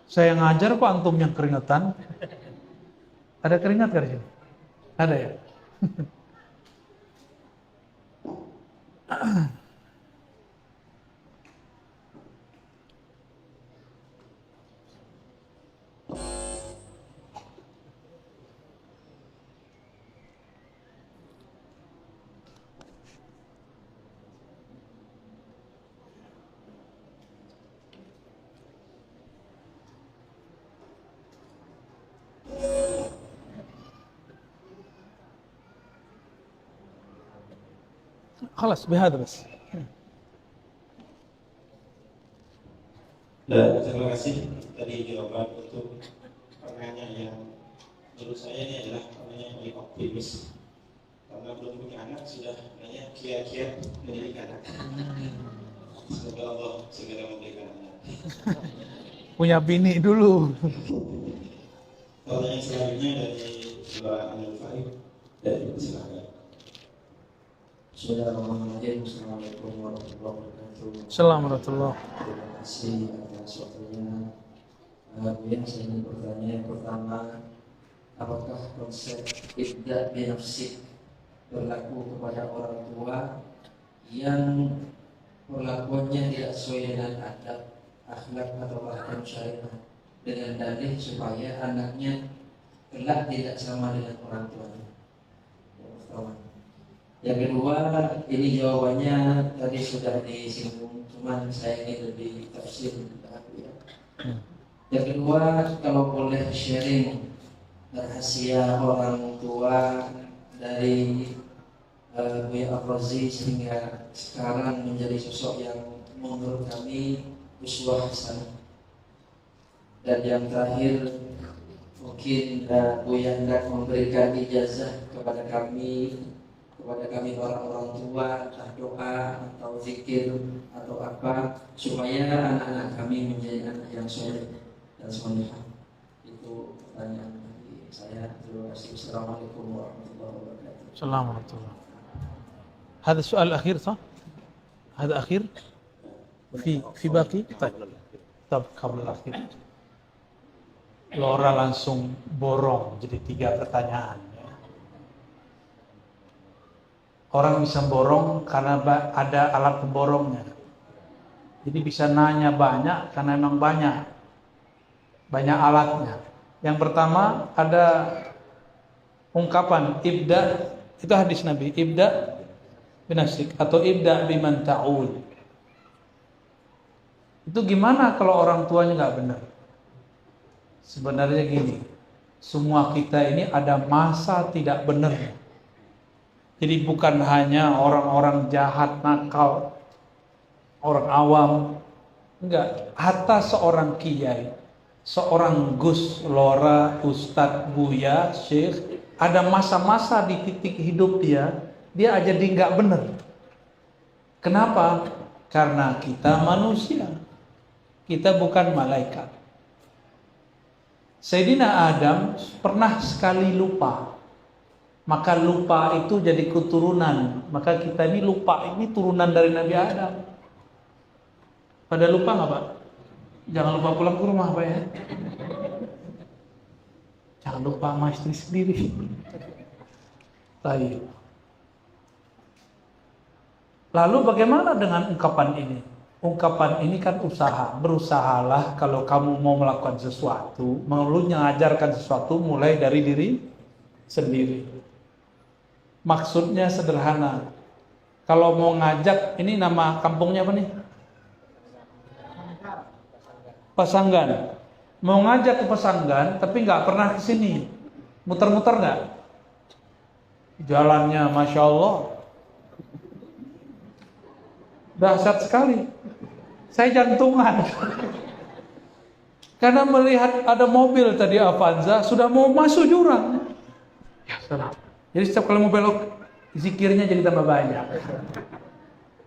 Saya ngajar kok antum yang keringetan. Ada keringat gak di sini? Ada ya? خلاص بهذا بس. Dan terima kasih tadi jawaban untuk pertanyaan yang menurut saya ini adalah pertanyaan yang paling optimis karena belum punya anak sudah nanya kiat-kiat mendidik anak. Semoga Allah segera memberikan anak. Punya bini dulu. Pertanyaan selanjutnya dari Mbak Anil Farid dari silakan. Bismillahirrahmanirrahim. Assalamualaikum warahmatullahi wabarakatuh. Assalamualaikum. Terima kasih atas waktunya. Kemudian saya ingin bertanya yang pertama, apakah konsep ibda' binafsik berlaku kepada orang tua yang perlakuannya tidak sesuai dengan adab, akhlak atau bahkan syariat, dengan dalih supaya anaknya kelak tidak sama dengan orang tuanya? Yang pertama. Yang kedua, ini jawabannya tadi sudah disinggung, cuman saya ingin lebih tafsir ya. Yang kedua, kalau boleh sharing rahasia orang tua dari Buya Afrozi sehingga sekarang menjadi sosok yang menurut kami uswah hasanah. Dan yang terakhir, mungkin Buya hendak memberikan ijazah kepada kami orang tua, entah doa atau zikir atau apa, supaya anak-anak kami menjadi anak yang soleh dan solehah. Itu pertanyaan dari saya. Terima kasih. Assalamualaikum warahmatullahi wabarakatuh. Assalamualaikum warahmatullahi wabarakatuh. هذا السؤال الأخير صح؟ هذا أخير؟ في باقي؟ طب قبل الأخير. Lora langsung borong jadi 3 pertanyaan. Orang bisa borong karena ada alat pemborongnya. Jadi bisa nanya banyak karena memang banyak alatnya. Yang pertama ada ungkapan ibda, itu hadis Nabi, ibda binafsik atau ibda biman ta'ul. Itu gimana kalau orang tuanya nggak benar? Sebenarnya gini, semua kita ini ada masa tidak benar. Jadi bukan hanya orang-orang jahat, nakal, orang awam. Enggak, hatta seorang kiai, seorang gus, lora, ustadz, buya, syekh, ada masa-masa di titik hidup dia aja enggak benar. Kenapa? Karena kita manusia. Kita bukan malaikat. Sayyidina Adam pernah sekali lupa. Maka lupa itu jadi keturunan. Maka kita ini lupa, ini turunan dari Nabi Adam. Pada lupa nggak Pak? Jangan lupa pulang ke rumah Pak ya. Jangan lupa sama istri sendiri. Baik. Lalu bagaimana dengan ungkapan ini? Ungkapan ini kan usaha. Berusahalah kalau kamu mau melakukan sesuatu, mau mengajarkan sesuatu mulai dari diri sendiri. Maksudnya sederhana. Kalau mau ngajak, ini nama kampungnya apa nih? Pasanggan. Mau ngajak ke Pasanggan, tapi nggak pernah ke sini. Muter-muter nggak? Jalannya, masya Allah, dahsyat sekali. Saya jantungan. Karena melihat ada mobil tadi Avanza sudah mau masuk jurang. Ya salah. Jadi setiap kali mau belok, zikirnya jadi tambah banyak.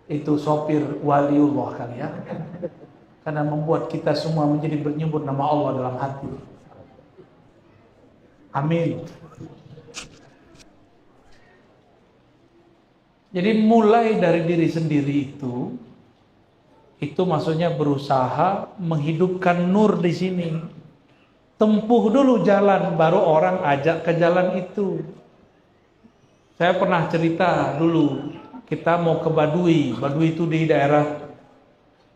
Itu sopir waliullah kali ya. Karena membuat kita semua menjadi bernyebut nama Allah dalam hati. Amin. Jadi mulai dari diri sendiri itu maksudnya berusaha menghidupkan nur di sini. Tempuh dulu jalan, baru orang ajak ke jalan itu. Saya pernah cerita dulu, kita mau ke Baduy. Baduy itu di daerah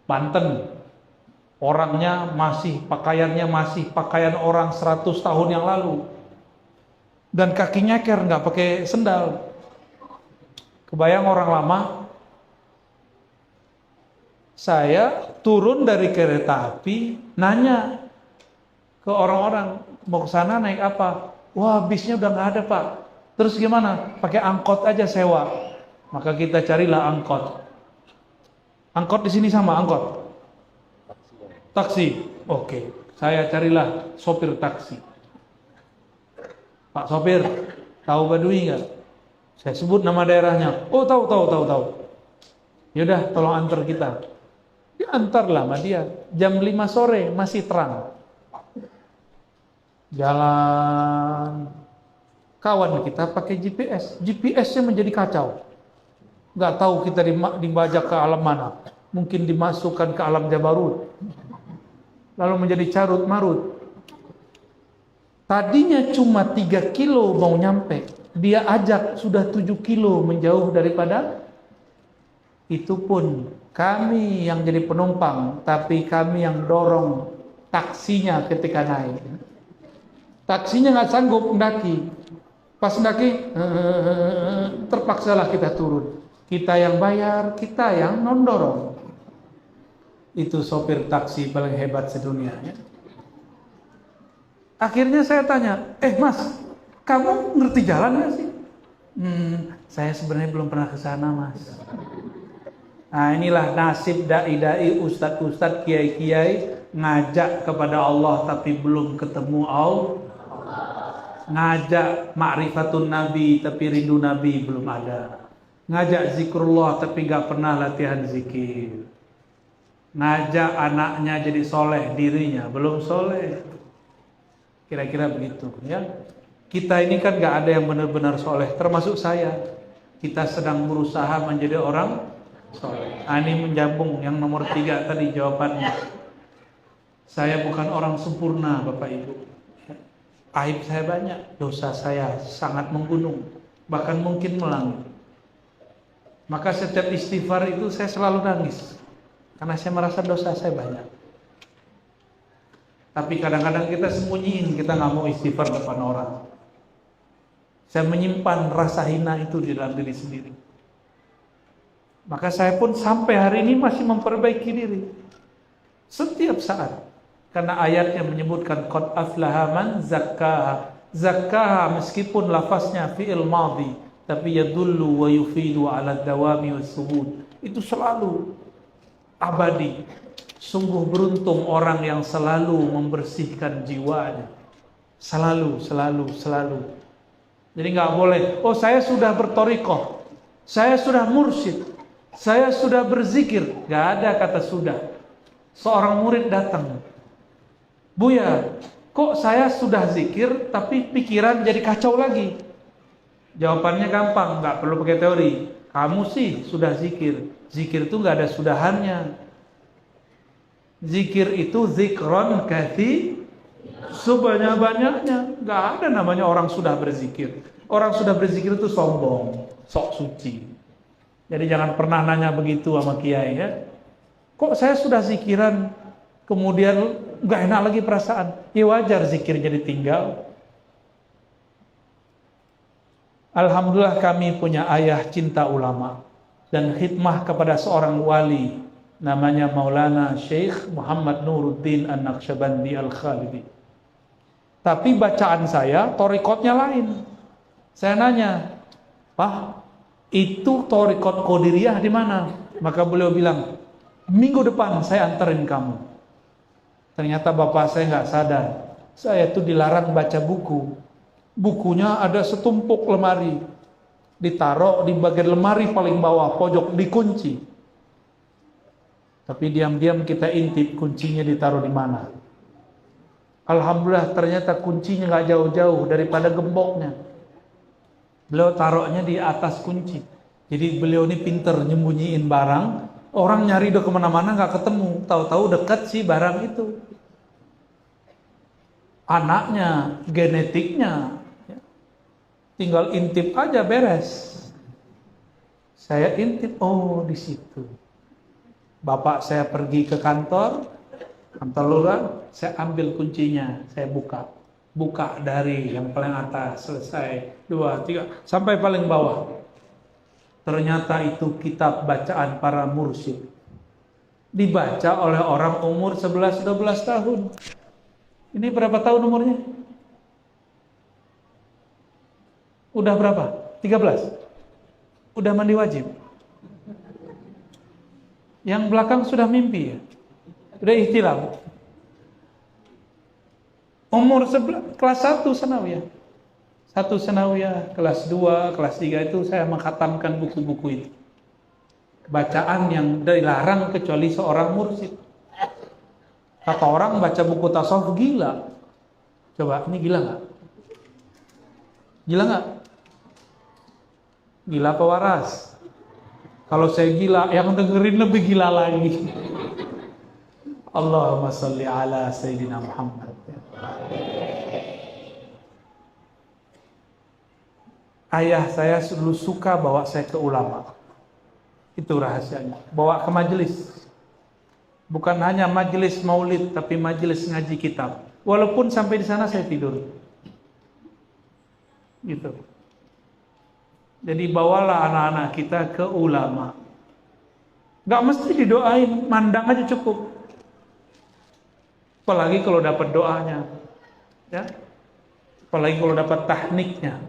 Banten. Orangnya pakaiannya masih pakaian orang 100 tahun yang lalu. Dan kakinya nggak pakai sendal. Kebayang orang lama. Saya turun dari kereta api, nanya ke orang-orang, mau ke sana naik apa? Wah, bisnya udah nggak ada Pak. Terus gimana? Pakai angkot aja sewa. Maka kita carilah angkot. Angkot di sini sama angkot. Taksi. Oke. Saya carilah sopir taksi. Pak sopir, tahu Baduy nggak? Saya sebut nama daerahnya. Oh tahu. Yaudah, tolong antar kita. Diantarlah sama dia. Jam 5 sore masih terang. Jalan. Kawan kita pakai GPS. GPS-nya menjadi kacau. Nggak tahu kita dibajak ke alam mana. Mungkin dimasukkan ke alam Jabarut. Lalu menjadi carut marut. Tadinya cuma 3 kilo mau nyampe. Dia ajak sudah 7 kilo menjauh daripada. Itu pun kami yang jadi penumpang. Tapi kami yang dorong taksinya ketika naik. Taksinya nggak sanggup mendaki. Pas ndaki, terpaksalah kita turun. Kita yang bayar, kita yang nondorong. Itu sopir taksi paling hebat sedunia. Ya. Akhirnya saya tanya, Mas, kamu ngerti jalan nggak sih? Saya sebenarnya belum pernah ke sana, Mas. Nah, inilah nasib dai-dai, ustadz-ustadz, kiai-kiai ngajak kepada Allah tapi belum ketemu Allah. Ngajak ma'rifatun Nabi tapi rindu Nabi belum ada. Ngajak zikrullah tapi gak pernah latihan zikir. Ngajak anaknya jadi soleh, dirinya belum soleh. Kira-kira begitu ya. Kita ini kan gak ada yang benar-benar soleh, termasuk saya. Kita sedang berusaha menjadi orang soleh. Ini menjambung yang nomor 3 tadi jawabannya. Saya bukan orang sempurna, Bapak Ibu. Aib saya banyak, dosa saya sangat menggunung, bahkan mungkin melangit. Maka setiap istighfar itu saya selalu nangis, karena saya merasa dosa saya banyak. Tapi kadang-kadang kita sembunyiin, kita nggak mau istighfar depan orang. Saya menyimpan rasa hina itu di dalam diri sendiri. Maka saya pun sampai hari ini masih memperbaiki diri setiap saat. Karena ayatnya menyebutkan qad aflaha man zakkaha. Zakkaha meskipun lafaznya fi'il madhi, tapi yadullu wa yufidu ala dawami was subut. Itu selalu abadi. Sungguh beruntung orang yang selalu membersihkan jiwanya. Selalu. Jadi nggak boleh, saya sudah bertorikoh, saya sudah mursyid, saya sudah berzikir. Nggak ada kata sudah. Seorang murid datang, Buya, kok saya sudah zikir tapi pikiran jadi kacau lagi? Jawabannya gampang, nggak perlu pakai teori. Kamu sih sudah zikir. Zikir itu nggak ada sudahannya. Zikir itu zikron kathi sebanyak-banyaknya. Nggak ada namanya orang sudah berzikir. Orang sudah berzikir itu sombong, sok suci. Jadi jangan pernah nanya begitu sama kiai ya. Kok saya sudah zikiran kemudian nggak enak lagi perasaan? Ya wajar zikirnya ditinggal. Alhamdulillah kami punya ayah cinta ulama dan khidmah kepada seorang wali namanya Maulana Syekh Muhammad Nuruddin An-Naqsyabandi Al-Khalidi. Tapi bacaan saya torikotnya lain. Saya nanya, Pak, itu torikot Qadiriyah di mana? Maka beliau bilang, minggu depan saya anterin kamu. Ternyata bapak saya nggak sadar, saya itu dilarang baca buku. Bukunya ada setumpuk lemari, ditaruh di bagian lemari paling bawah pojok, dikunci. Tapi diam-diam kita intip kuncinya ditaruh di mana. Alhamdulillah ternyata kuncinya nggak jauh-jauh daripada gemboknya. Beliau taruhnya di atas kunci. Jadi beliau ini pinter nyembunyiin barang. Orang nyari udah kemana-mana nggak ketemu. Tahu-tahu dekat sih barang itu. Anaknya, genetiknya, tinggal intip aja beres. Saya intip, di situ. Bapak saya pergi ke kantor lurah, saya ambil kuncinya, saya buka dari yang paling atas, selesai 2, 3 sampai paling bawah. Ternyata itu kitab bacaan para mursyid, dibaca oleh orang umur 11-12 tahun. Ini berapa tahun umurnya? Udah berapa? 13? Udah mandi wajib? Yang belakang sudah mimpi ya? Udah ihtilam? Umur kelas 1 sanawiyah. 1 sanawiyah, kelas 2, kelas 3 itu saya mengkhatamkan buku-buku itu. Bacaan yang dilarang kecuali seorang mursyid. Kata orang baca buku tasawuf gila. Coba, ini gila nggak? Gila nggak? Gila apa waras? Kalau saya gila, yang dengerin lebih gila lagi. Allahumma salli ala Sayyidina Muhammad. Ayah saya dulu suka bawa saya ke ulama. Itu rahasianya. Bawa ke majelis. Bukan hanya majelis maulid, tapi majelis ngaji kitab. Walaupun sampai di sana saya tidur. Gitu. Jadi bawalah anak-anak kita ke ulama. Gak mesti didoain, mandang aja cukup. Apalagi kalau dapat doanya, ya. Apalagi kalau dapat tahniknya.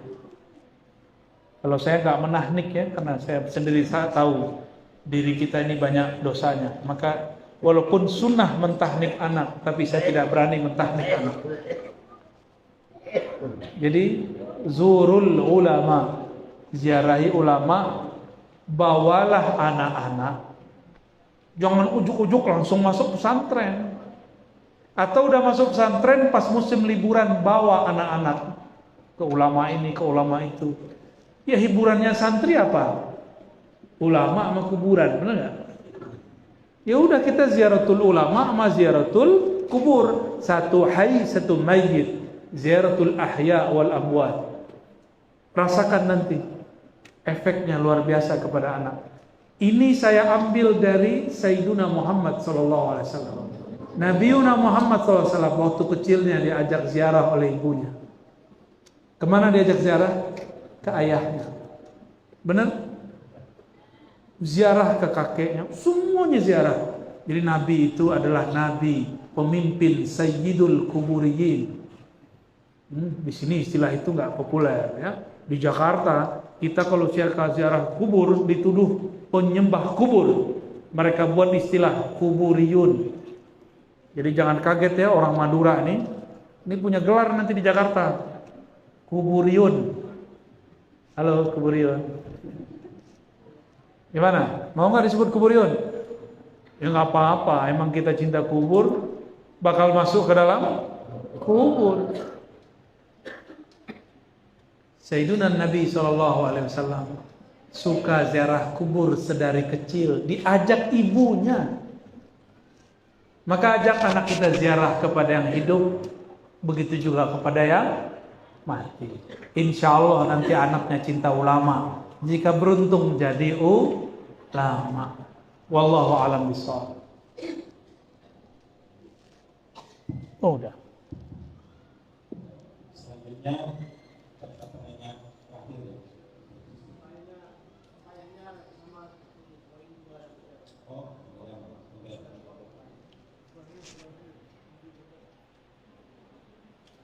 Kalau saya gak menahnik ya, karena saya sendiri tahu diri kita ini banyak dosanya. Maka walaupun sunnah mentahnik anak, tapi saya tidak berani mentahnik anak. Jadi zurul ulama, ziarahi ulama, bawalah anak-anak. Jangan ujuk-ujuk langsung masuk pesantren. Atau udah masuk pesantren pas musim liburan bawa anak-anak ke ulama ini, ke ulama itu. Ya hiburannya santri apa? Ulama sama kuburan, benar nggak? Ya udah kita ziaratul ulama sama ziaratul kubur. Satu hayy, satu mayyit. Ziaratul ahya wal amwat. Rasakan nanti efeknya luar biasa kepada anak. Ini saya ambil dari Sayyiduna Muhammad sallallahu alaihi wasallam. Nabiuna Muhammad SAW waktu kecilnya diajak ziarah oleh ibunya. Kemana diajak ziarah? Ke ayahnya. Benar? Ziarah ke kakeknya. Semuanya ziarah. Jadi Nabi itu adalah Nabi, pemimpin Sayyidul Kuburiyin. Di sini istilah itu nggak populer ya. Di Jakarta kita kalau ziarah kubur dituduh penyembah kubur. Mereka buat istilah kuburiyun. Jadi jangan kaget ya orang Madura nih. Ini punya gelar nanti di Jakarta. Kuburiyun. Halo kuburiyun. Gimana? Mau nggak disebut kuburiyun? Ya nggak apa-apa. Emang kita cinta kubur, bakal masuk ke dalam kubur. Sayyiduna Nabi SAW suka ziarah kubur sedari kecil. Diajak ibunya. Maka ajak anak kita ziarah kepada yang hidup, begitu juga kepada yang mati. Insya Allah nanti anaknya cinta ulama, jika beruntung jadi ulama. Wallahu a'lam bishawab. Oh, udah. Selanjutnya pertanyaan terakhir.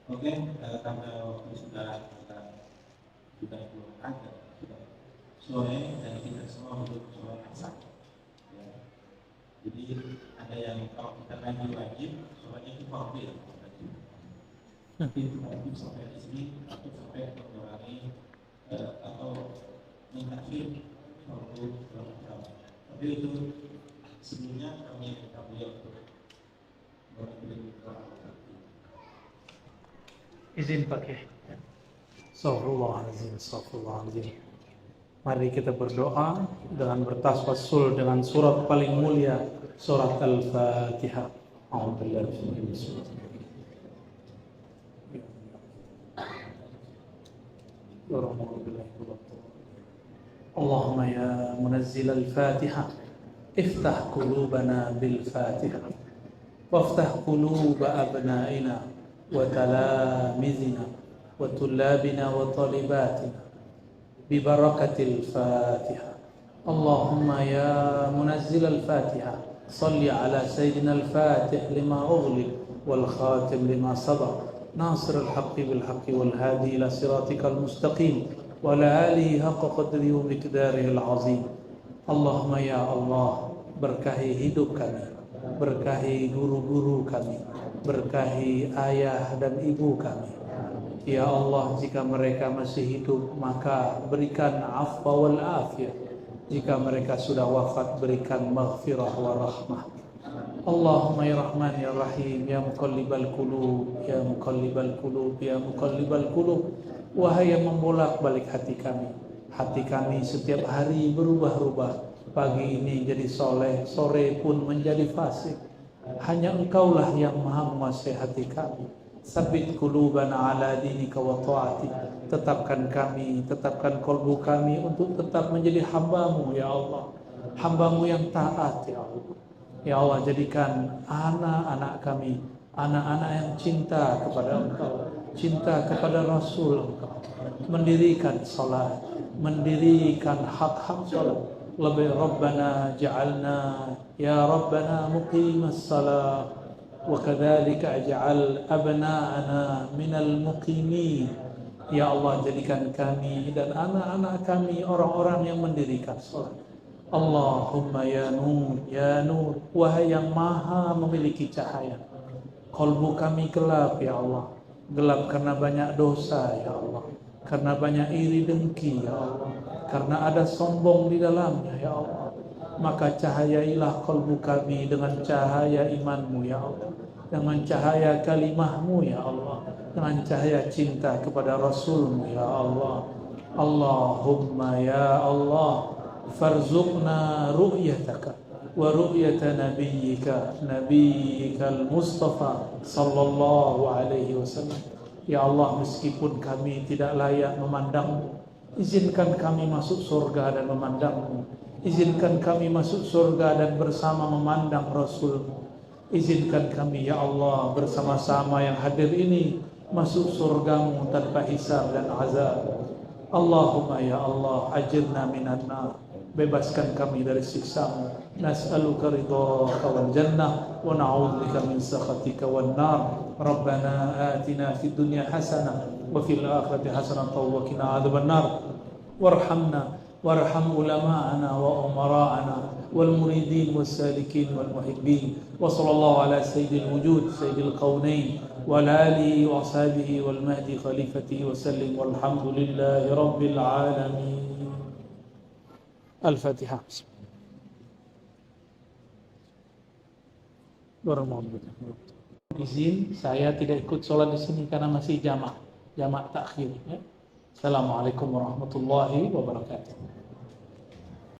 Oke, karena waktu sudah dikeluarkan sore dan kita semua untuk sholat asar. Ya. Jadi ada yang kalau kita lanjut wajib, sholatnya itu fardu ya. Nanti itu wajib sampai di sini atau sampai mengurangi atau mengakhir fardu sholat. Tapi itu sebelumnya kami minta beliau untuk memberi izin pakai. Astagfirullahaladzim. Mari kita berdoa dengan bertawassul dengan surat paling mulia, surat Al-Fatihah. Allahumma ya munazzil al-Fatihah, iftah qulubana bil-Fatihah, waftah quluba abnaina وتلامذنا وطلابنا وطالباتنا ببركة الفاتحة. اللهم يا منزل الفاتحة صل على سيدنا الفاتح لما أغلق والخاتم لما سبق ناصر الحق بالحق والهادي إلى صراطك المستقيم وعلى آله حق قدره ومقداره العظيم. اللهم يا الله berkahi hidup kami, berkahi guru-guru kami, berkahi ayah dan ibu kami. Ya Allah, jika mereka masih hidup maka berikan afwa wal afiyah. Jika mereka sudah wafat berikan maghfirah wa rahmah. Allahumma ya Rahman ya Rahim ya muqallibal qulub ya muqallibal qulub ya muqallibal qulub. Wahai yang membolak-balik hati kami. Hati kami setiap hari berubah-ubah. Pagi ini jadi soleh, sore pun menjadi fasik. Hanya Engkaulah yang maha menguasai hati kami. Sabit qulubana ala dinika wa ta'ati. Tetapkan kami, tetapkan kalbu kami untuk tetap menjadi hamba-Mu ya Allah. Hamba-Mu yang taat ya Allah. Ya Allah, jadikan anak-anak kami anak-anak yang cinta kepada Engkau, cinta kepada Rasul Engkau, mendirikan salat, mendirikan hak-hak salat. Lebih Rabbana ja'alna ya Rabbana muqimas salat wa kadzalika aj'al abna'ana minal muqimin. Ya Allah, jadikan kami dan anak-anak kami orang-orang yang mendirikan salat. Allahumma ya nur, wahai yang maha memiliki cahaya. Qalbu kami gelap ya Allah, gelap karena banyak dosa ya Allah, karena banyak iri dengki ya Allah, karena ada sombong di dalamnya ya Allah. Maka cahayailah qalbu kami dengan cahaya iman-Mu ya Allah, dengan cahaya kalimah-Mu ya Allah, dengan cahaya cinta kepada Rasul-Mu ya Allah. Allahumma ya Allah, farzuqna ru'yataka wa ru'yata nabiyyika al-Mustafa sallallahu alaihi wasallam. Ya Allah, meskipun kami tidak layak memandang-Mu, izinkan kami masuk surga dan memandang-Mu. Izinkan kami masuk surga dan bersama memandang Rasul-Mu. Izinkan kami ya Allah bersama-sama yang hadir ini masuk surga-Mu tanpa hisab dan azab. Allahumma ya Allah, ajirna minan nar, bebaskan kami dari siksa-Mu. Nas'aluka ridhaka wal jannah wa na'udzubika min sakhatika wan nar. Rabbana atina fid dunya hasanah wa fil akhirati hasanah wa qina adzaban nar. Warhamna warham ulama'ana wa umara'ana wal muridin was salikin wal muhibbin. Wa sallallahu ala sayyidil wujud sayyidil qaunain wa alihi wa ashabihi wal mahdi khalifatihi wa sallim walhamdulillahi rabbil alamin. Al-Fatihah. Izin, saya tidak ikut sholat di sini karena masih jamak takhir. Ya. Assalamualaikum warahmatullahi wabarakatuh.